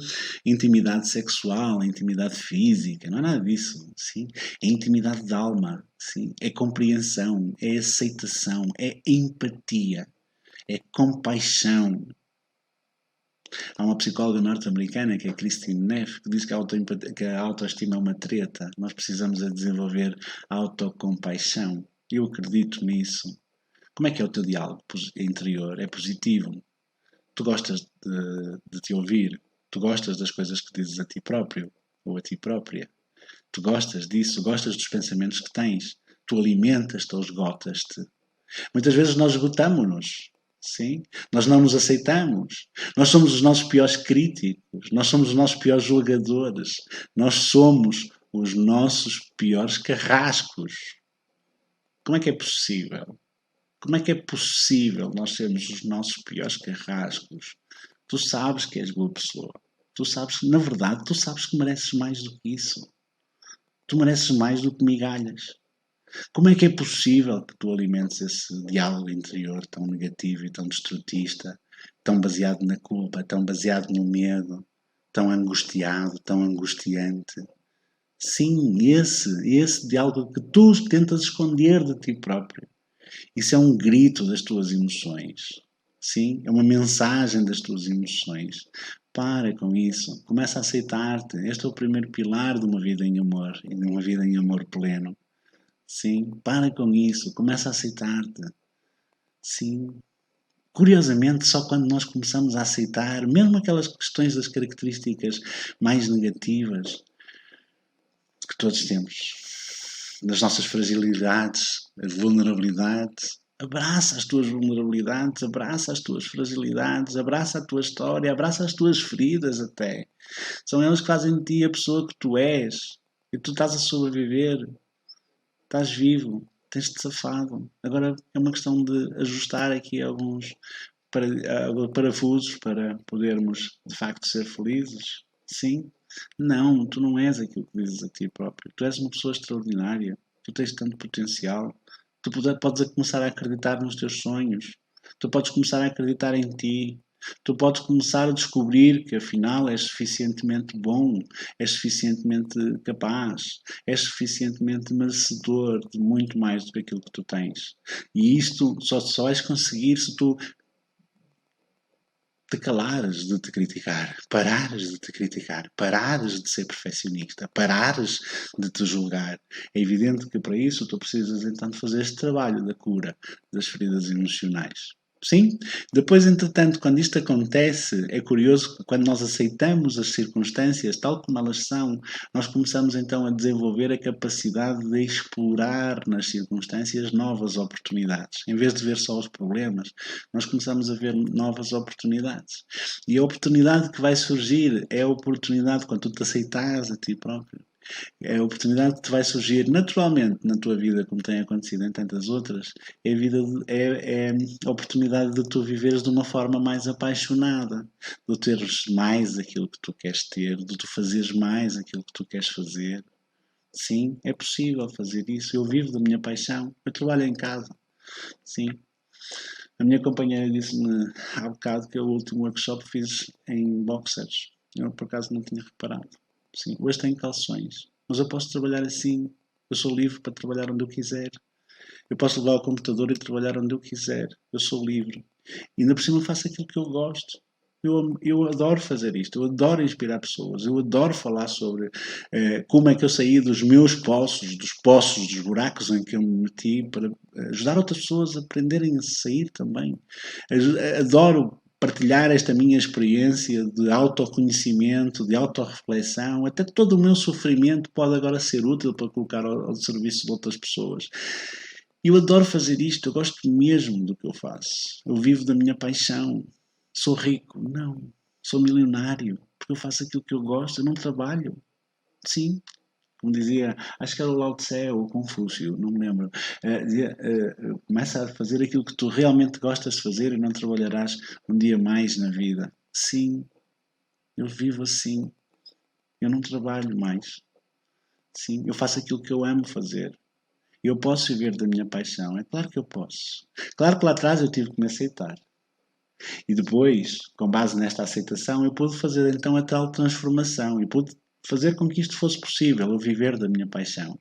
intimidade sexual, intimidade física, não é nada disso. Sim? É intimidade de alma, sim? É compreensão, é aceitação, é empatia, é compaixão. Há uma psicóloga norte-americana, que é Christine Neff, que diz que a autoestima é uma treta. Nós precisamos de desenvolver a autocompaixão. Eu acredito nisso. Como é que é o teu diálogo interior? É positivo? Tu gostas de te ouvir? Tu gostas das coisas que dizes a ti próprio ou a ti própria? Tu gostas disso? Gostas dos pensamentos que tens? Tu alimentas-te ou esgotas-te? Muitas vezes nós esgotamos-nos. Sim? Nós não nos aceitamos. Nós somos os nossos piores críticos. Nós somos os nossos piores julgadores. Nós somos os nossos piores carrascos. Como é que é possível? Como é que é possível nós sermos os nossos piores carrascos? Tu sabes que és boa pessoa. Tu sabes, na verdade, tu sabes que mereces mais do que isso. Tu mereces mais do que migalhas. Como é que é possível que tu alimentes esse diálogo interior tão negativo e tão destrutista, tão baseado na culpa, tão baseado no medo, tão angustiado, tão angustiante? Sim, esse diálogo que tu tentas esconder de ti próprio. Isso é um grito das tuas emoções. Sim, é uma mensagem das tuas emoções. Para com isso. Começa a aceitar-te. Este é o primeiro pilar de uma vida em amor e de uma vida em amor pleno. Sim, para com isso. Começa a aceitar-te. Sim. Curiosamente, só quando nós começamos a aceitar, mesmo aquelas questões das características mais negativas que todos temos, das nossas fragilidades, as vulnerabilidades. Abraça as tuas vulnerabilidades, abraça as tuas fragilidades, abraça a tua história, abraça as tuas feridas até. São elas que fazem de ti a pessoa que tu és. E tu estás a sobreviver, estás vivo, tens-te safado. Agora é uma questão de ajustar aqui alguns parafusos para podermos de facto ser felizes. Sim, não, tu não és aquilo que dizes a ti próprio. Tu és uma pessoa extraordinária. Tu tens tanto potencial. Tu podes começar a acreditar nos teus sonhos. Tu podes começar a acreditar em ti. Tu podes começar a descobrir que afinal és suficientemente bom, és suficientemente capaz, és suficientemente merecedor de muito mais do que aquilo que tu tens. E isto só vais conseguir se tu te calares de te criticar, parares de te criticar, parares de ser perfeccionista, parares de te julgar. É evidente que para isso tu precisas então de fazer este trabalho da cura das feridas emocionais. Sim? Depois, entretanto, quando isto acontece, é curioso que quando nós aceitamos as circunstâncias tal como elas são, nós começamos então a desenvolver a capacidade de explorar nas circunstâncias novas oportunidades. Em vez de ver só os problemas, nós começamos a ver novas oportunidades. E a oportunidade que vai surgir é a oportunidade quando tu te aceitares a ti próprio. É a oportunidade que te vai surgir naturalmente na tua vida, como tem acontecido em tantas outras, é a oportunidade de tu viveres de uma forma mais apaixonada, de teres mais aquilo que tu queres ter, de tu fazeres mais aquilo que tu queres fazer. Sim, é possível fazer isso. Eu vivo da minha paixão, eu trabalho em casa. Sim. A minha companheira disse-me há bocado que o último workshop fiz em boxers. Eu por acaso não tinha reparado. Sim, hoje tenho calções, mas eu posso trabalhar assim. Eu sou livre para trabalhar onde eu quiser. Eu posso levar o computador e trabalhar onde eu quiser. Eu sou livre. E ainda por cima faço aquilo que eu gosto. Eu adoro fazer isto, eu adoro inspirar pessoas, eu adoro falar sobre como é que eu saí dos meus poços, dos buracos em que eu me meti para ajudar outras pessoas a aprenderem a sair também. Adoro partilhar esta minha experiência de autoconhecimento, de autorreflexão, até todo o meu sofrimento pode agora ser útil para colocar ao serviço de outras pessoas. Eu adoro fazer isto, eu gosto mesmo do que eu faço. Eu vivo da minha paixão. Sou rico? Não. Sou milionário, porque eu faço aquilo que eu gosto, eu não trabalho. Sim, como dizia, acho que era o Lao Tse ou o Confúcio, não me lembro. Começa a fazer aquilo que tu realmente gostas de fazer e não trabalharás um dia mais na vida. Sim, eu vivo assim. Eu não trabalho mais. Sim, eu faço aquilo que eu amo fazer. Eu posso viver da minha paixão. É claro que eu posso. Claro que lá atrás eu tive que me aceitar. E depois, com base nesta aceitação, eu pude fazer então a tal transformação e pude fazer com que isto fosse possível, eu viver da minha paixão,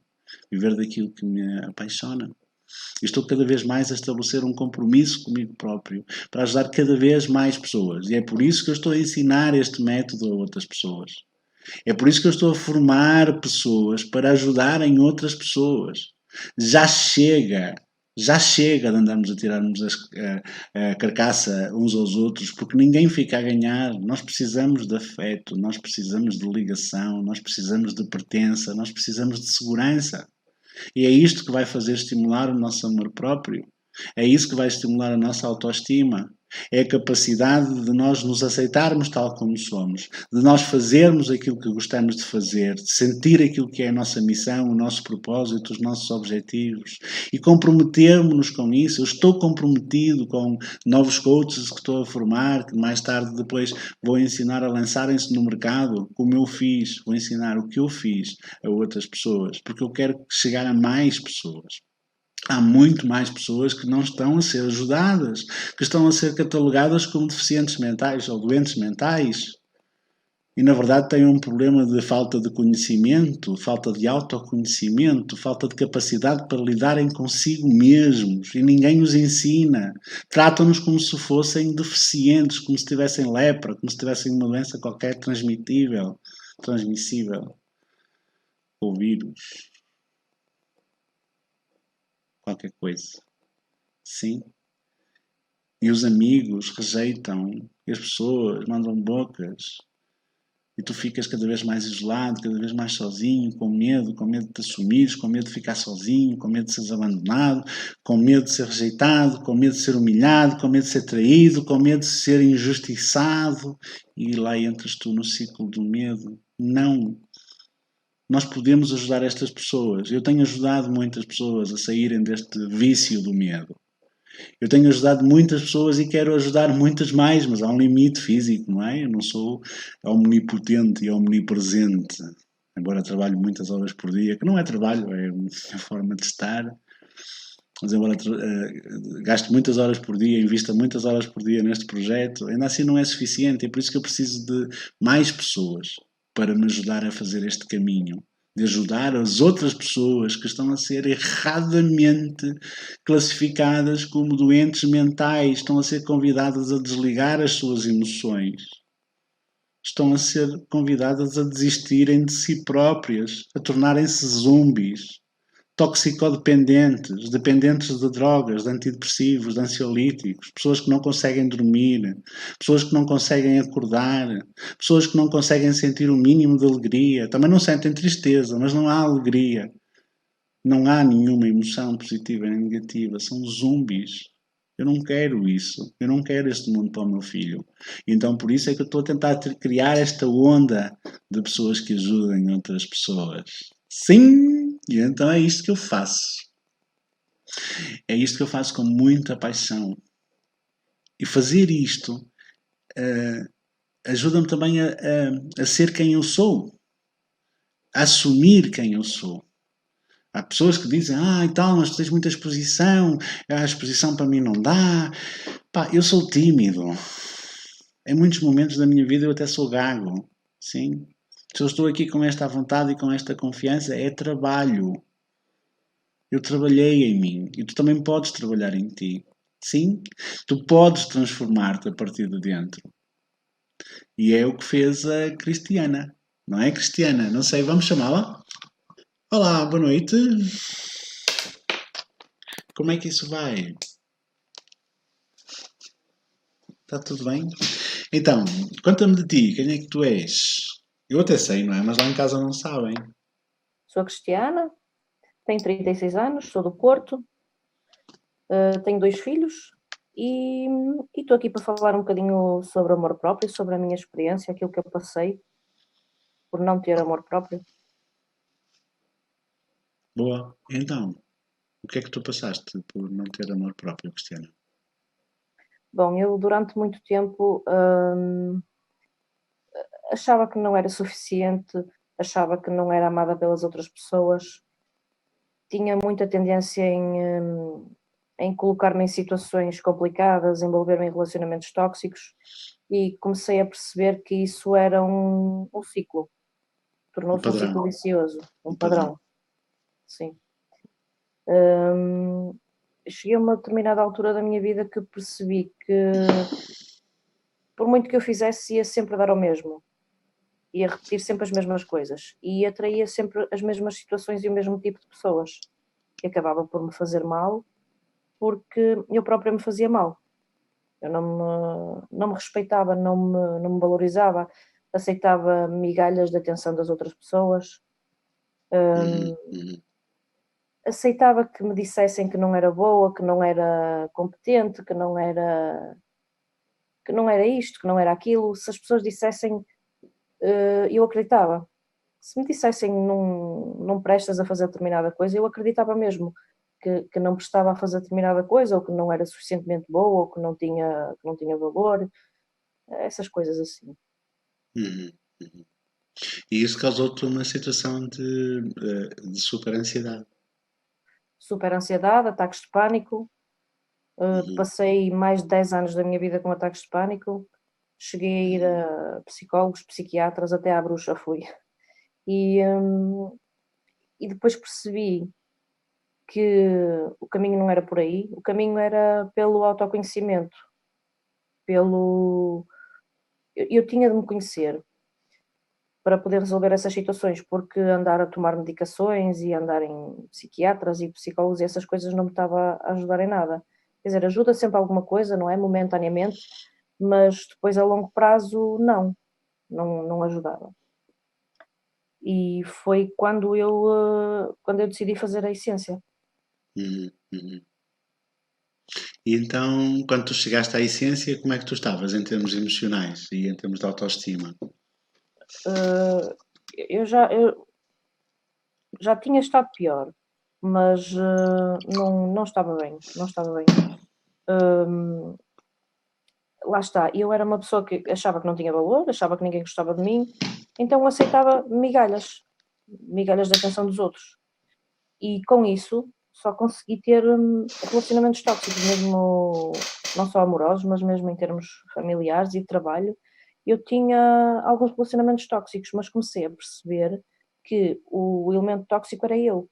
viver daquilo que me apaixona. E estou cada vez mais a estabelecer um compromisso comigo próprio para ajudar cada vez mais pessoas. E é por isso que eu estou a ensinar este método a outras pessoas. É por isso que eu estou a formar pessoas para ajudarem outras pessoas. Já chega já chega de andarmos a tirarmos a carcaça uns aos outros, porque ninguém fica a ganhar. Nós precisamos de afeto, nós precisamos de ligação, nós precisamos de pertença, nós precisamos de segurança. E é isto que vai fazer estimular o nosso amor próprio. É isso que vai estimular a nossa autoestima. É a capacidade de nós nos aceitarmos tal como somos, de nós fazermos aquilo que gostamos de fazer, de sentir aquilo que é a nossa missão, o nosso propósito, os nossos objetivos e comprometermos-nos com isso. Eu estou comprometido com novos coaches que estou a formar, que mais tarde depois vou ensinar a lançarem-se no mercado, como eu fiz, vou ensinar o que eu fiz a outras pessoas, porque eu quero chegar a mais pessoas. Há muito mais pessoas que não estão a ser ajudadas, que estão a ser catalogadas como deficientes mentais ou doentes mentais. E na verdade têm um problema de falta de conhecimento, falta de autoconhecimento, falta de capacidade para lidarem consigo mesmos. E ninguém os ensina. Tratam-nos como se fossem deficientes, como se tivessem lepra, como se tivessem uma doença qualquer transmissível, ou vírus, qualquer coisa. Sim. E os amigos rejeitam, e as pessoas mandam bocas, e tu ficas cada vez mais isolado, cada vez mais sozinho, com medo de te assumires, com medo de ficar sozinho, com medo de seres abandonado, com medo de ser rejeitado, com medo de ser humilhado, com medo de ser traído, com medo de ser injustiçado, e lá entras tu no ciclo do medo. Não. Nós podemos ajudar estas pessoas. Eu tenho ajudado muitas pessoas a saírem deste vício do medo. Eu tenho ajudado muitas pessoas e quero ajudar muitas mais, mas há um limite físico, não é? Eu não sou omnipotente e omnipresente, embora trabalhe muitas horas por dia, que não é trabalho, é uma forma de estar. Mas embora gaste muitas horas por dia, invista muitas horas por dia neste projeto, ainda assim não é suficiente. É por isso que eu preciso de mais pessoas para me ajudar a fazer este caminho, de ajudar as outras pessoas que estão a ser erradamente classificadas como doentes mentais, estão a ser convidadas a desligar as suas emoções, estão a ser convidadas a desistirem de si próprias, a tornarem-se zumbis, toxicodependentes, dependentes de drogas, de antidepressivos, de ansiolíticos, pessoas que não conseguem dormir, pessoas que não conseguem acordar, pessoas que não conseguem sentir o mínimo de alegria. Também não sentem tristeza, mas não há alegria. Não há nenhuma emoção positiva nem negativa. São zumbis. Eu não quero isso. Eu não quero este mundo para o meu filho. Então, por isso é que eu estou a tentar criar esta onda de pessoas que ajudem outras pessoas. Sim! E então é isto que eu faço. É isto que eu faço com muita paixão. E fazer isto ajuda-me também a ser quem eu sou. A assumir quem eu sou. Há pessoas que dizem, e tal, mas tu tens muita exposição, a exposição para mim não dá. Pá, eu sou tímido. Em muitos momentos da minha vida eu até sou gago. Sim. Se eu estou aqui com esta vontade e com esta confiança, é trabalho. Eu trabalhei em mim e tu também podes trabalhar em ti. Sim, tu podes transformar-te a partir de dentro. E é o que fez a Cristiana. Não é, Cristiana? Não sei, vamos chamá-la? Olá, boa noite. Como é que isso vai? Está tudo bem? Então, conta-me de ti, quem é que tu és? Eu até sei, não é? Mas lá em casa não sabem. Sou a Cristiana, tenho 36 anos, sou do Porto, tenho 2 filhos e estou aqui para falar um bocadinho sobre amor próprio, sobre a minha experiência, aquilo que eu passei por não ter amor próprio. Boa. Então, o que é que tu passaste por não ter amor próprio, Cristiana? Bom, eu durante muito tempo achava que não era suficiente, achava que não era amada pelas outras pessoas, tinha muita tendência em colocar-me em situações complicadas, envolver-me em relacionamentos tóxicos e comecei a perceber que isso era um ciclo, Um tornou-se um padrão. ciclo vicioso, um Um padrão. padrão, sim. Cheguei a uma determinada altura da minha vida que percebi que por muito que eu fizesse ia sempre dar ao mesmo, ia repetir sempre as mesmas coisas e atraía sempre as mesmas situações e o mesmo tipo de pessoas, que acabava por me fazer mal, porque eu própria me fazia mal. Eu não me respeitava, não me valorizava, aceitava migalhas de atenção das outras pessoas, Uhum. aceitava que me dissessem que não era boa, que não era competente, que não era. que não era isto, que não era aquilo. Se as pessoas dissessem, eu acreditava. Se me dissessem não prestas a fazer determinada coisa, eu acreditava mesmo que não prestava a fazer determinada coisa, ou que não era suficientemente boa, ou que não tinha valor, essas coisas assim. Uhum, uhum. E isso causou-te uma situação de super ansiedade. Super ansiedade, ataques de pânico. Uhum. Passei mais de 10 anos da minha vida com ataques de pânico. Cheguei a ir a psicólogos, psiquiatras, até à bruxa fui. E depois percebi que o caminho não era por aí, o caminho era pelo autoconhecimento, pelo eu tinha de me conhecer para poder resolver essas situações, porque andar a tomar medicações e andar em psiquiatras e psicólogos e essas coisas não me estava a ajudar em nada. Quer dizer, ajuda sempre alguma coisa, não é? Momentaneamente, mas depois a longo prazo não ajudava. E foi quando eu decidi fazer a essência. Uhum, uhum. E então, quando tu chegaste à essência, como é que tu estavas em termos emocionais e em termos de autoestima? Eh, eu já tinha estado pior, mas não estava bem, não estava bem. Hum, Lá está, eu era uma pessoa que achava que não tinha valor, achava que ninguém gostava de mim, então aceitava migalhas da atenção dos outros. E com isso só consegui ter relacionamentos tóxicos, mesmo não só amorosos, mas mesmo em termos familiares e de trabalho. Eu tinha alguns relacionamentos tóxicos, mas comecei a perceber que o elemento tóxico era eu,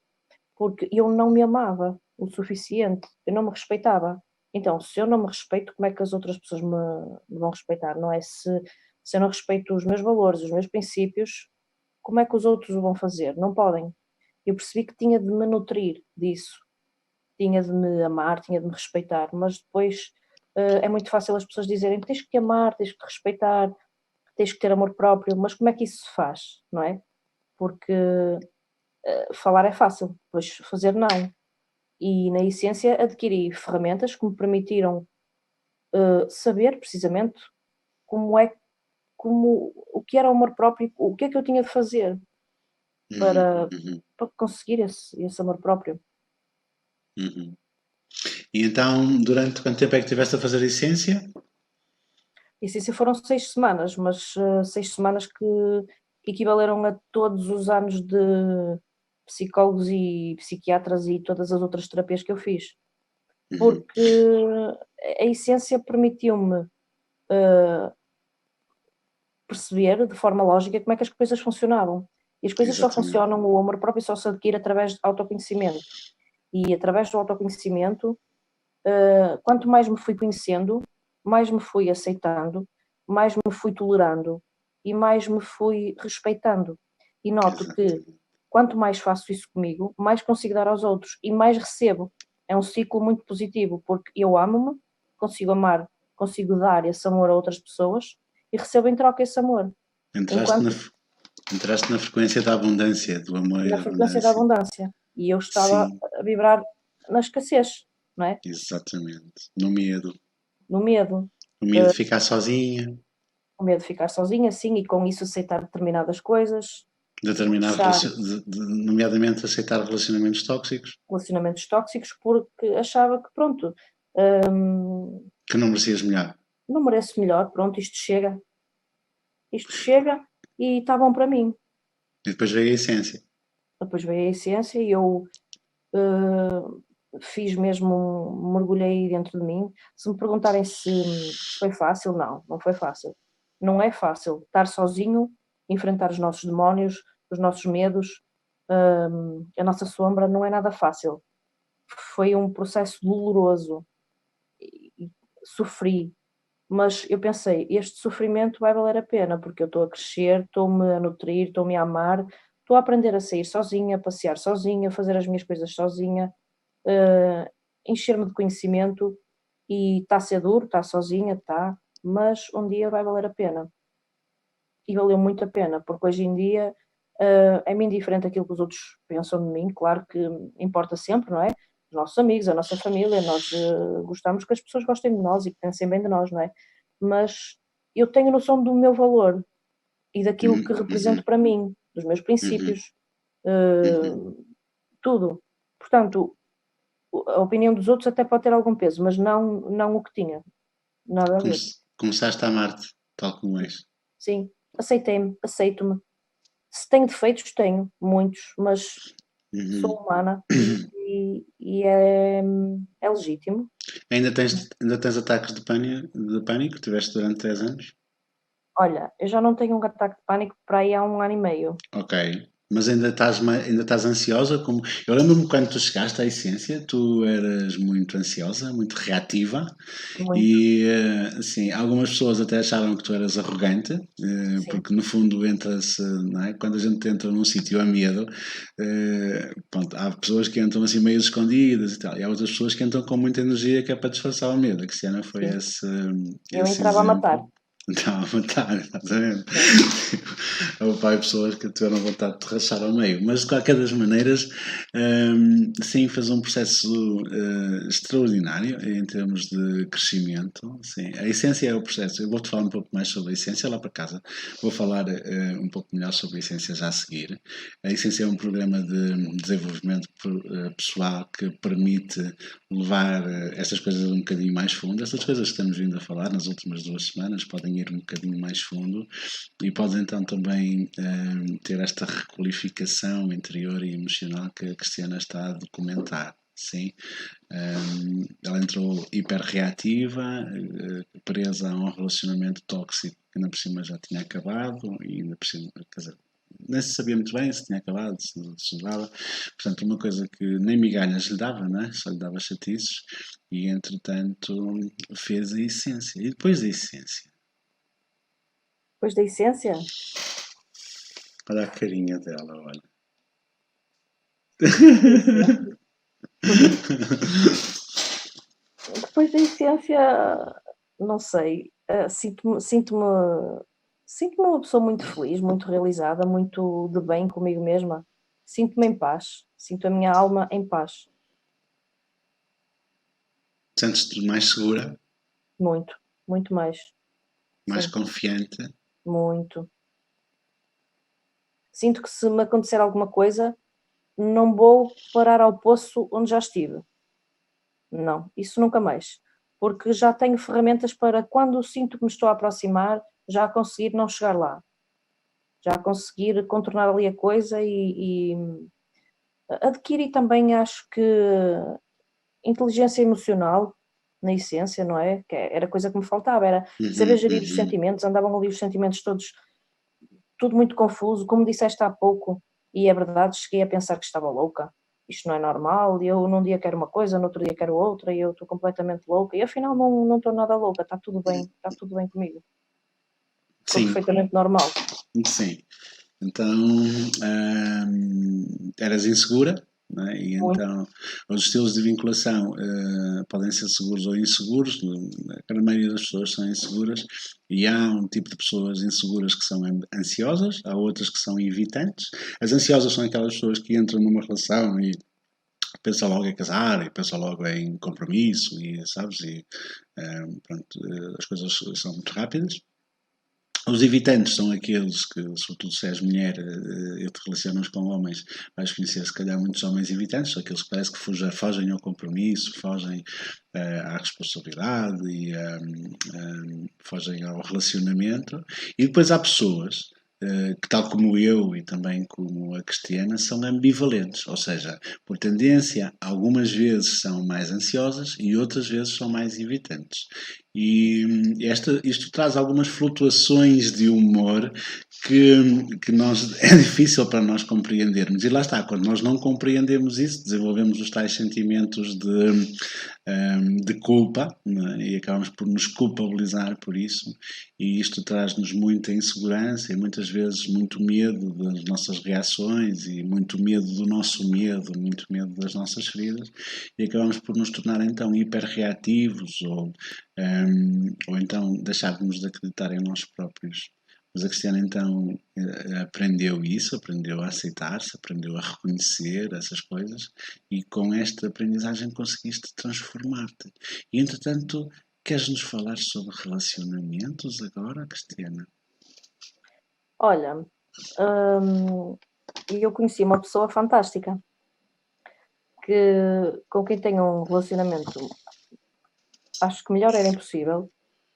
porque eu não me amava o suficiente, eu não me respeitava. Então, se eu não me respeito, como é que as outras pessoas me vão respeitar, não é? Se eu não respeito os meus valores, os meus princípios, como é que os outros o vão fazer? Não podem. Eu percebi que tinha de me nutrir disso, tinha de me amar, tinha de me respeitar, mas depois é muito fácil as pessoas dizerem tens que te amar, tens que te respeitar, tens que ter amor próprio, mas como é que isso se faz, não é? Porque falar é fácil, depois fazer não. E na essência adquiri ferramentas que me permitiram saber precisamente como é o que era o amor próprio, o que é que eu tinha de fazer Uhum, para, uhum, para conseguir esse amor próprio. uhum. E então, durante quanto tempo é que estiveste a fazer a essência? E assim foram 6 semanas, mas 6 semanas que equivaleram a todos os anos de psicólogos e psiquiatras e todas as outras terapias que eu fiz. Uhum, Porque a essência permitiu-me perceber de forma lógica como é que as coisas funcionavam. E as coisas só exatamente. funcionam, o amor próprio só se adquire através de autoconhecimento. E através do autoconhecimento, quanto mais me fui conhecendo, mais me fui aceitando, mais me fui tolerando e mais me fui respeitando. E noto que Exatamente. quanto mais faço isso comigo, mais consigo dar aos outros e mais recebo. É um ciclo muito positivo, porque eu amo-me, consigo amar, consigo dar esse amor a outras pessoas e recebo em troca esse amor. Entraste na, Enquanto entraste na frequência da abundância, do amor e na da frequência da abundância. abundância. E eu estava Sim, a vibrar na escassez, não é? exatamente. No medo. No medo. No medo de ficar sozinha, O medo de ficar sozinha, sim, e com isso aceitar determinadas coisas, determinar, achar nomeadamente aceitar relacionamentos tóxicos, relacionamentos tóxicos, porque achava que, pronto, que não merecias melhor. não mereço melhor, pronto, isto chega e está bom para mim. E depois veio a essência. Depois veio a essência e eu fiz mesmo, mergulhei dentro de mim. Se me perguntarem se foi fácil, não foi fácil. Não é fácil estar sozinho, enfrentar os nossos demónios, os nossos medos, a nossa sombra, não é nada fácil. Foi um processo doloroso e sofri, mas eu pensei, este sofrimento vai valer a pena, porque eu estou a crescer, estou-me a nutrir, estou-me a amar, estou a aprender a sair sozinha, a passear sozinha, a fazer as minhas coisas sozinha, encher-me de conhecimento e está a ser duro, está sozinha, está, mas um dia vai valer a pena. E valeu muito a pena, porque hoje em dia é-me indiferente aquilo que os outros pensam de mim, claro que importa sempre, não é? Os nossos amigos, a nossa família, nós gostamos que as pessoas gostem de nós e que pensem bem de nós, não é? mas eu tenho noção do meu valor e daquilo que Uhum, represento uhum, para mim, dos meus uhum, princípios, uhum. tudo. Portanto, a opinião dos outros até pode ter algum peso, mas não o que tinha. Nada a ver. Começaste a amar-te, tal como és. Sim, aceitei-me, aceito-me. Se tenho defeitos, tenho, muitos, mas sou Uhum. humana e é legítimo. Ainda tens ataques de pânico? Tiveste durante 3 anos? Olha, eu já não tenho um ataque de pânico para aí há 1 ano e meio. Ok. Mas ainda estás ansiosa? Eu lembro-me quando tu chegaste à essência, tu eras muito ansiosa, muito reativa Muito, e, assim, algumas pessoas até achavam que tu eras arrogante, sim. porque no fundo entra-se, não é? Quando a gente entra num sítio a medo, pronto, há pessoas que entram assim meio escondidas e tal, e há outras pessoas que entram com muita energia que é para disfarçar o medo. A Cristiana foi Sim, eu esse entrava a matar. exemplo. Não, a matar, exatamente. Sim. Houve aí pessoas que tiveram vontade de te rachar ao meio, mas de qualquer das maneiras, sim, fez um processo extraordinário em termos de crescimento. Sim. A essência é o processo. Eu vou-te falar um pouco mais sobre a essência lá para casa. Vou falar um pouco melhor sobre a essência já a seguir. A essência é um programa de desenvolvimento pessoal que permite levar essas coisas um bocadinho mais fundo. Essas coisas que estamos vindo a falar nas últimas 2 semanas podem ir um bocadinho mais fundo e pode então também ter esta requalificação interior e emocional que a Cristiana está a documentar. Sim, ela entrou hiper reativa, presa a um relacionamento tóxico que ainda por cima já tinha acabado e ainda por cima, quer dizer, nem se sabia muito bem se tinha acabado, se dava. Portanto, uma coisa que nem migalhas lhe dava, né? Só lhe dava chatices e entretanto fez a essência. E depois da essência, Depois da essência, olha a carinha dela, olha. depois da essência, depois da essência, não sei, sinto-me uma pessoa muito feliz, muito realizada, muito de bem comigo mesma. Sinto-me em paz, sinto a minha alma em paz, Sentes-te mais segura, muito, muito mais, mais sim, confiante. muito. Sinto que se me acontecer alguma coisa, não vou parar ao poço onde já estive. Não, isso nunca mais. Porque já tenho ferramentas para quando sinto que me estou a aproximar, já conseguir não chegar lá. Já conseguir contornar ali a coisa e adquirir também, acho que, inteligência emocional, na essência, não é? Era coisa que me faltava, era saber Uhum, gerir os uhum. sentimentos, andavam ali os sentimentos todos, tudo muito confuso, como disseste há pouco, e é verdade, cheguei a pensar que estava louca. Isto não é normal, eu num dia quero uma coisa, no outro dia quero outra, e eu estou completamente louca, e afinal não estou nada louca, está tudo bem comigo. Sou Sim, perfeitamente normal. sim. Então, eras insegura, não é? E Muito, então os estilos de vinculação podem ser seguros ou inseguros. A grande maioria das pessoas são inseguras e há um tipo de pessoas inseguras que são ansiosas, há outras que são evitantes. As ansiosas são aquelas pessoas que entram numa relação e pensam logo em casar e pensam logo em compromisso e sabes e pronto, as coisas são muito rápidas. Os evitantes são aqueles que, sobretudo se és mulher e te relacionas com homens, vais conhecer se calhar muitos homens evitantes, são aqueles que parece que fogem ao compromisso, fogem à responsabilidade e fogem ao relacionamento. E depois há pessoas que, tal como eu e também como a Cristiana, são ambivalentes, ou seja, por tendência, algumas vezes são mais ansiosas e outras vezes são mais evitantes. E isto traz algumas flutuações de humor que é difícil para nós compreendermos. E lá está, quando nós não compreendemos isso, desenvolvemos os tais sentimentos de culpa, é? E acabamos por nos culpabilizar por isso. E isto traz-nos muita insegurança e muitas vezes muito medo das nossas reações e muito medo do nosso medo, muito medo das nossas feridas. E acabamos por nos tornar então hiperreativos ou então deixarmos de acreditar em nós próprios. Mas a Cristiana então aprendeu isso, aprendeu a aceitar-se, aprendeu a reconhecer essas coisas e com esta aprendizagem conseguiste transformar-te. E entretanto Queres-nos falar sobre relacionamentos agora, Cristiana? Olha, eu conheci uma pessoa fantástica com quem tenho um relacionamento, acho que melhor era impossível,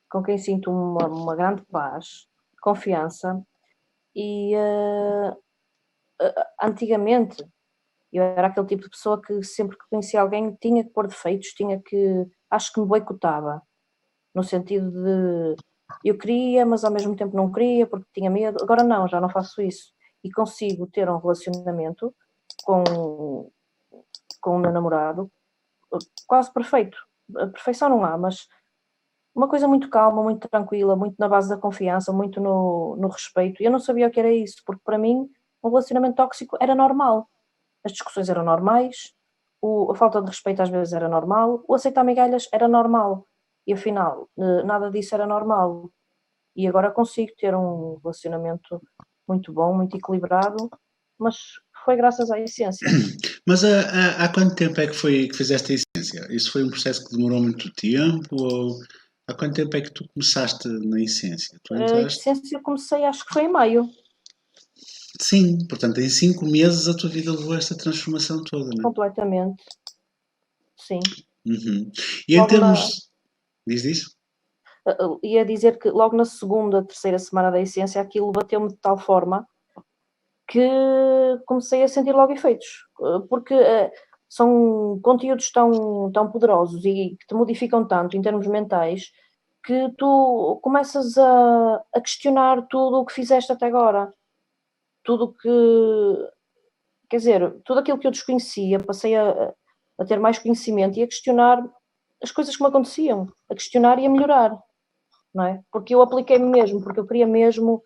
com quem sinto uma grande paz, confiança e antigamente eu era aquele tipo de pessoa que sempre que conhecia alguém tinha que pôr defeitos, acho que me boicotava, no sentido de eu queria, mas ao mesmo tempo não queria porque tinha medo. Agora não, já não faço isso e consigo ter um relacionamento com, com o meu namorado quase perfeito. A perfeição não há, mas uma coisa muito calma, muito tranquila, muito na base da confiança, muito no respeito. E eu não sabia o que era isso, porque para mim um relacionamento tóxico era normal. As discussões eram normais, a falta de respeito às vezes era normal, o aceitar migalhas era normal. E afinal, nada disso era normal. E agora consigo ter um relacionamento muito bom, muito equilibrado, mas foi graças à essência. Mas há quanto tempo é que foi que fizeste a essência? Isso foi um processo que demorou muito tempo? Ou há quanto tempo é que tu começaste na essência? Tu A entraste? essência eu comecei, acho que foi em maio, Sim, portanto, em 5 meses a tua vida levou esta transformação toda, não é? completamente, sim. Uhum. E em Logo na, termos. Diz isso? ia dizer que logo na segunda, terceira semana da essência, aquilo bateu-me de tal forma que comecei a sentir logo efeitos, porque são conteúdos tão poderosos e que te modificam tanto em termos mentais que tu começas a questionar tudo o que fizeste até agora, tudo o que, quer dizer, tudo aquilo que eu desconhecia, passei a ter mais conhecimento e a questionar as coisas que me aconteciam, a questionar e a melhorar, não é? Porque eu apliquei-me mesmo, porque eu queria mesmo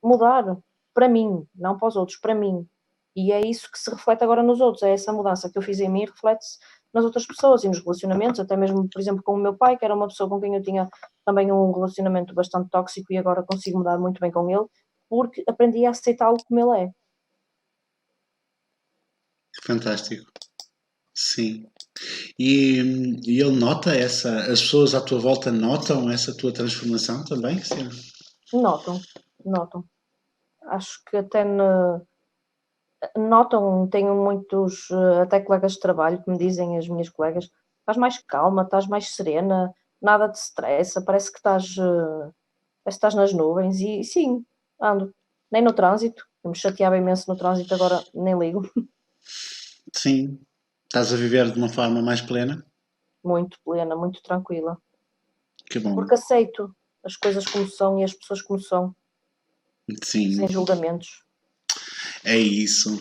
mudar para mim, não para os outros, para mim. E é isso que se reflete agora nos outros, é essa mudança que eu fiz em mim, reflete-se nas outras pessoas e nos relacionamentos, até mesmo, por exemplo, com o meu pai, que era uma pessoa com quem eu tinha também um relacionamento bastante tóxico e agora consigo mudar muito bem com ele, porque aprendi a aceitá-lo como ele é. Fantástico. Sim. E ele nota essa. As pessoas à tua volta notam essa tua transformação também, Cristiana? Notam, notam. Acho que até notam, tenho muitos, até colegas de trabalho que me dizem, as minhas colegas: "Estás mais calma, estás mais serena, nada te estressa, parece que estás nas nuvens", e sim, ando. Nem no trânsito, eu me chateava imenso no trânsito, agora nem ligo. Sim. Estás a viver de uma forma mais plena? Muito plena, muito tranquila, Que bom. porque aceito as coisas como são e as pessoas como são, Sim, sem julgamentos. é isso.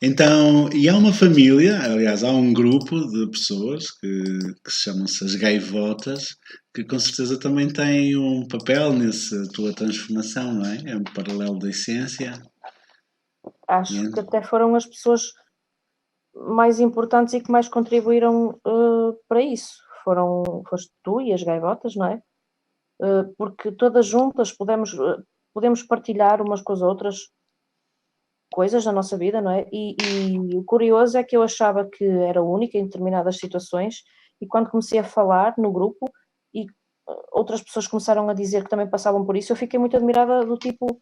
Então, e há uma família, aliás, há um grupo de pessoas que se chamam-se as gaivotas, que com certeza também têm um papel nessa tua transformação, não é? É um paralelo da essência. Acho E que até foram as pessoas mais importantes e que mais contribuíram, para isso. Foste tu e as gaivotas, não é? Porque todas juntas podemos partilhar umas com as outras coisas da nossa vida, não é? E o curioso é que eu achava que era única em determinadas situações e quando comecei a falar no grupo e outras pessoas começaram a dizer que também passavam por isso, eu fiquei muito admirada do tipo,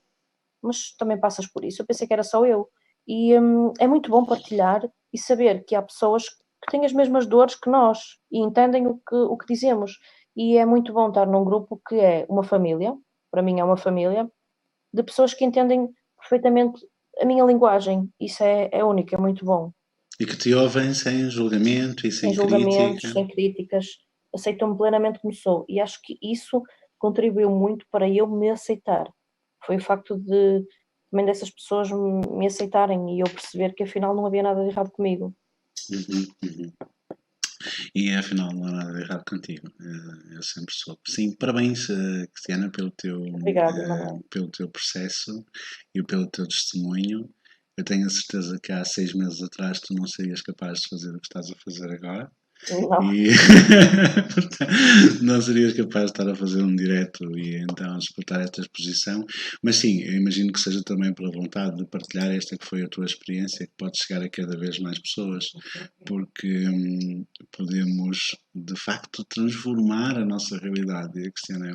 mas também passas por isso? Eu pensei que era só eu. E é muito bom partilhar e saber que há pessoas que têm as mesmas dores que nós e entendem o que dizemos. E é muito bom estar num grupo que é uma família, para mim é uma família, de pessoas que entendem perfeitamente a minha linguagem. Isso é único, é muito bom. que te ouvem sem julgamento e Sem sem crítica. julgamentos, sem críticas, aceitam-me plenamente como sou. E acho que isso contribuiu muito para eu me aceitar. Foi o facto de também dessas pessoas me aceitarem e eu perceber que afinal não havia nada de errado comigo. Uhum, uhum. E afinal não há nada de errado contigo. Eu sempre soube. Sim, parabéns, Cristiana, Obrigada, Emanuel. pelo teu processo e pelo teu testemunho. Eu tenho a certeza que há 6 meses atrás tu não serias capaz de fazer o que estás a fazer agora. Não. E portanto, não serias capaz de estar a fazer um direto e então disputar esta exposição, mas sim, eu imagino que seja também pela vontade de partilhar esta que foi a tua experiência, que pode chegar a cada vez mais pessoas, porque podemos de facto transformar a nossa realidade, e a Cristiana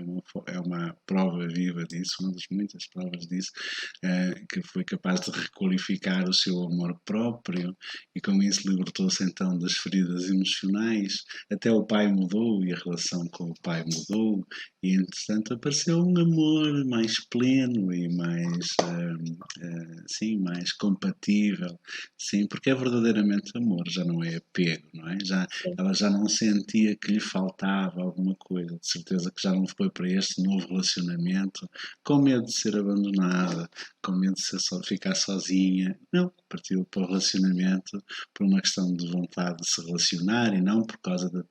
é uma prova viva disso, uma das muitas provas disso, que foi capaz de requalificar o seu amor próprio e com isso libertou-se então das feridas emocionais. Até o pai mudou e a relação com o pai mudou, e entretanto apareceu um amor mais pleno e mais, sim, mais compatível, sim, porque é verdadeiramente amor, já não é apego, não é? Sim. Ela já não sentia que lhe faltava alguma coisa, de certeza que já não foi para este novo relacionamento com medo de ser abandonada, com medo de ficar sozinha, não, partiu para o relacionamento por uma questão de vontade de se relacionar e não por causa de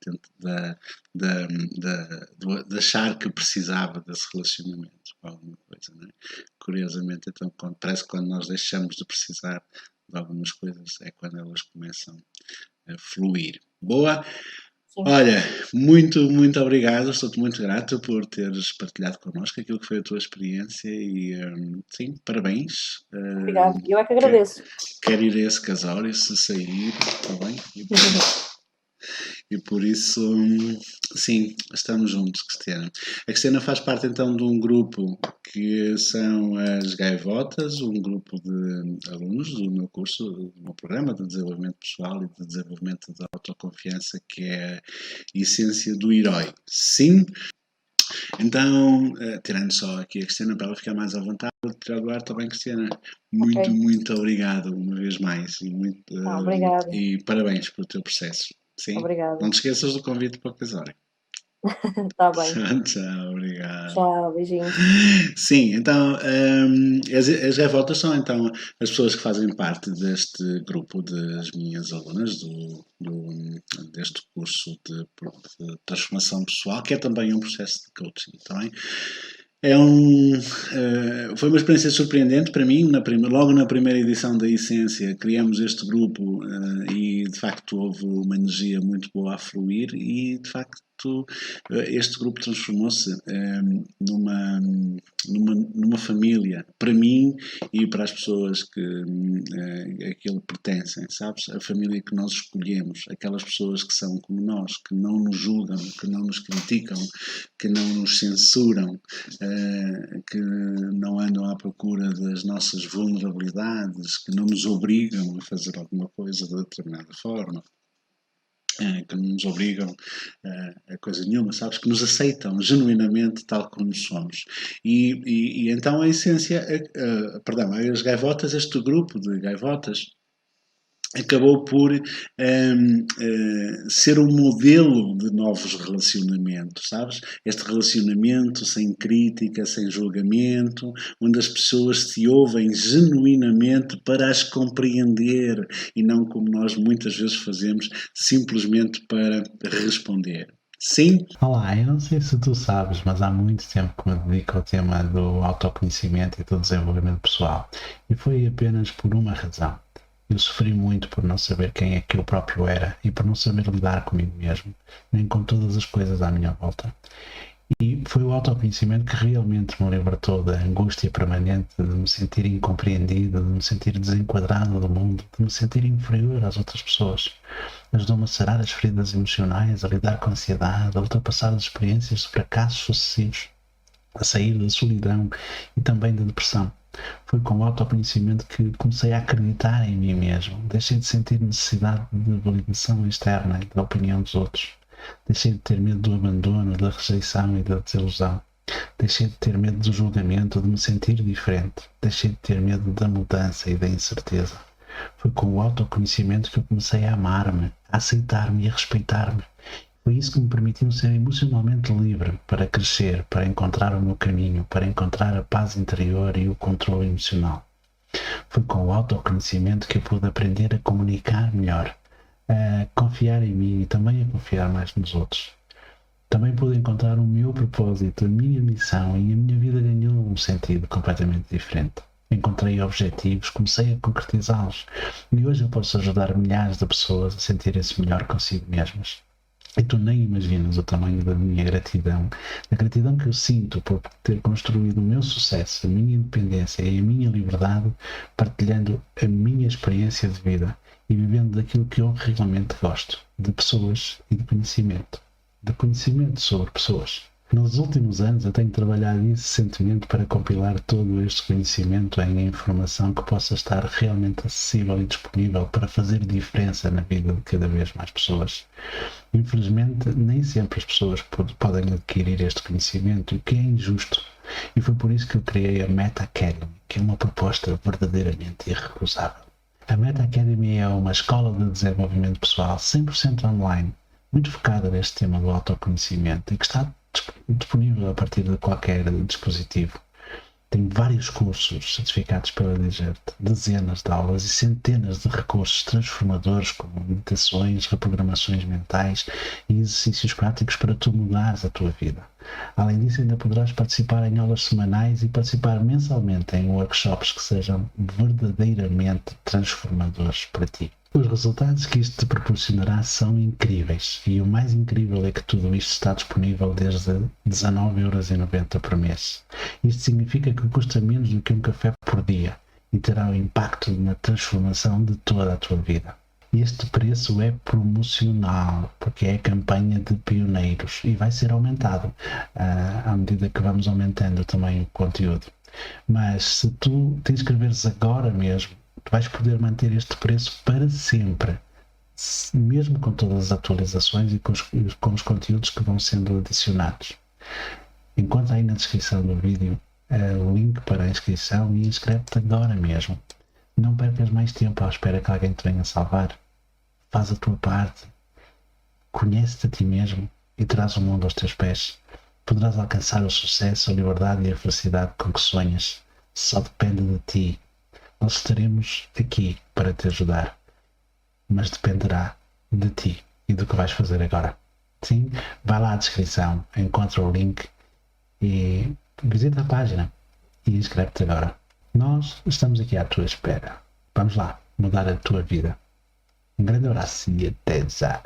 achar que precisava desse relacionamento com alguma coisa, não é? Curiosamente, então, parece que quando nós deixamos de precisar de algumas coisas é quando elas começam a fluir. Boa? Sim. Olha, muito obrigado, estou-te muito grato por teres partilhado connosco aquilo que foi a tua experiência e, sim, parabéns. Obrigada. Eu é que agradeço. Quero ir a esse casal e se sair, está bem? E por isso, sim, estamos juntos, Cristiana. A Cristiana faz parte então de um grupo que são as Gaivotas, um grupo de alunos do meu curso, do meu programa de desenvolvimento pessoal e de desenvolvimento da autoconfiança, que é a essência do herói. Sim. Então, tirando só aqui a Cristiana para ela ficar mais à vontade, vou tirar do ar também, Cristiana. Muito obrigado uma vez mais Obrigada. e parabéns pelo teu processo. Sim. Obrigada. Não te esqueças do convite para o casório. Está bem. Tchau, obrigado. Tchau, beijinhos. Sim, então as revoltas são então as pessoas que fazem parte deste grupo das minhas alunas deste curso de transformação pessoal, que é também um processo de coaching, também. Foi uma experiência surpreendente para mim. Logo na primeira edição da Essência, criamos este grupo e de facto houve uma energia muito boa a fluir e de facto este grupo transformou-se numa família para mim e para as pessoas que a que ele pertencem, sabes? A família que nós escolhemos, aquelas pessoas que são como nós, que não nos julgam, que não nos criticam, que não nos censuram, que não andam à procura das nossas vulnerabilidades, que não nos obrigam a fazer alguma coisa de determinada forma, que não nos obrigam a coisa nenhuma, sabes? Que nos aceitam genuinamente tal como somos. E então a essência, perdão, as gaivotas, este grupo de gaivotas, acabou por ser um modelo de novos relacionamentos, sabes? Este relacionamento sem crítica, sem julgamento, onde as pessoas se ouvem genuinamente para as compreender e não como nós muitas vezes fazemos, simplesmente para responder. Sim? Olá, eu não sei se tu sabes, mas há muito tempo que me dedico ao tema do autoconhecimento e do desenvolvimento pessoal. E foi apenas por uma razão. Eu sofri muito por não saber quem é que eu próprio era e por não saber lidar comigo mesmo, nem com todas as coisas à minha volta. E foi o autoconhecimento que realmente me libertou da angústia permanente de me sentir incompreendido, de me sentir desenquadrado do mundo, de me sentir inferior às outras pessoas. Ajudou-me a sarar as feridas emocionais, a lidar com a ansiedade, a ultrapassar as experiências de fracassos sucessivos, a sair da solidão e também da depressão. Foi com o autoconhecimento que comecei a acreditar em mim mesmo. Deixei de sentir necessidade de validação externa e da opinião dos outros. Deixei de ter medo do abandono, da rejeição e da desilusão. Deixei de ter medo do julgamento, de me sentir diferente. Deixei de ter medo da mudança e da incerteza. Foi com o autoconhecimento que eu comecei a amar-me, a aceitar-me e a respeitar-me. Foi isso que me permitiu ser emocionalmente livre para crescer, para encontrar o meu caminho, para encontrar a paz interior e o controle emocional. Foi com o autoconhecimento que eu pude aprender a comunicar melhor, a confiar em mim e também a confiar mais nos outros. Também pude encontrar o meu propósito, a minha missão e a minha vida ganhou um sentido completamente diferente. encontrei objetivos, comecei a concretizá-los e hoje eu posso ajudar milhares de pessoas a sentirem-se melhor consigo mesmas. E tu nem imaginas o tamanho da minha gratidão, a gratidão que eu sinto por ter construído o meu sucesso, a minha independência e a minha liberdade, partilhando a minha experiência de vida e vivendo daquilo que eu realmente gosto, de pessoas e de conhecimento sobre pessoas. Nos últimos anos eu tenho trabalhado incessantemente para compilar todo este conhecimento em informação que possa estar realmente acessível e disponível para fazer diferença na vida de cada vez mais pessoas. Infelizmente, nem sempre as pessoas podem adquirir este conhecimento, o que é injusto. E foi por isso que eu criei a Meta Academy, que é uma proposta verdadeiramente irrecusável. A Meta Academy é uma escola de desenvolvimento pessoal 100% online, muito focada neste tema do autoconhecimento e que está disponível a partir de qualquer dispositivo. Tem vários cursos certificados pela Digert, dezenas de aulas e centenas de recursos transformadores como meditações, reprogramações mentais e exercícios práticos para tu mudares a tua vida. Além disso, ainda poderás participar em aulas semanais e participar mensalmente em workshops que sejam verdadeiramente transformadores para ti. Os resultados que isto te proporcionará são incríveis e o mais incrível é que tudo isto está disponível desde 19,90€ por mês. Isto significa que custa menos do que um café por dia e terá um impacto na transformação de toda a tua vida. Este preço é promocional porque é a campanha de pioneiros e vai ser aumentado à medida que vamos aumentando também o conteúdo. Mas se tu te inscreveres agora mesmo, tu vais poder manter este preço para sempre, mesmo com todas as atualizações e com os conteúdos que vão sendo adicionados. Encontra aí na descrição do vídeo o link para a inscrição e inscreve-te agora mesmo. Não percas mais tempo à espera que alguém te venha salvar. Faz a tua parte, conhece-te a ti mesmo e traz o mundo aos teus pés. Poderás alcançar o sucesso, a liberdade e a felicidade com que sonhas. Só depende de ti. Nós estaremos aqui para te ajudar, mas dependerá de ti e do que vais fazer agora. Sim, vai lá à descrição, encontra o link e visita a página e inscreve-te agora. Nós estamos aqui à tua espera. Vamos lá, mudar a tua vida. Um grande abraço e até já!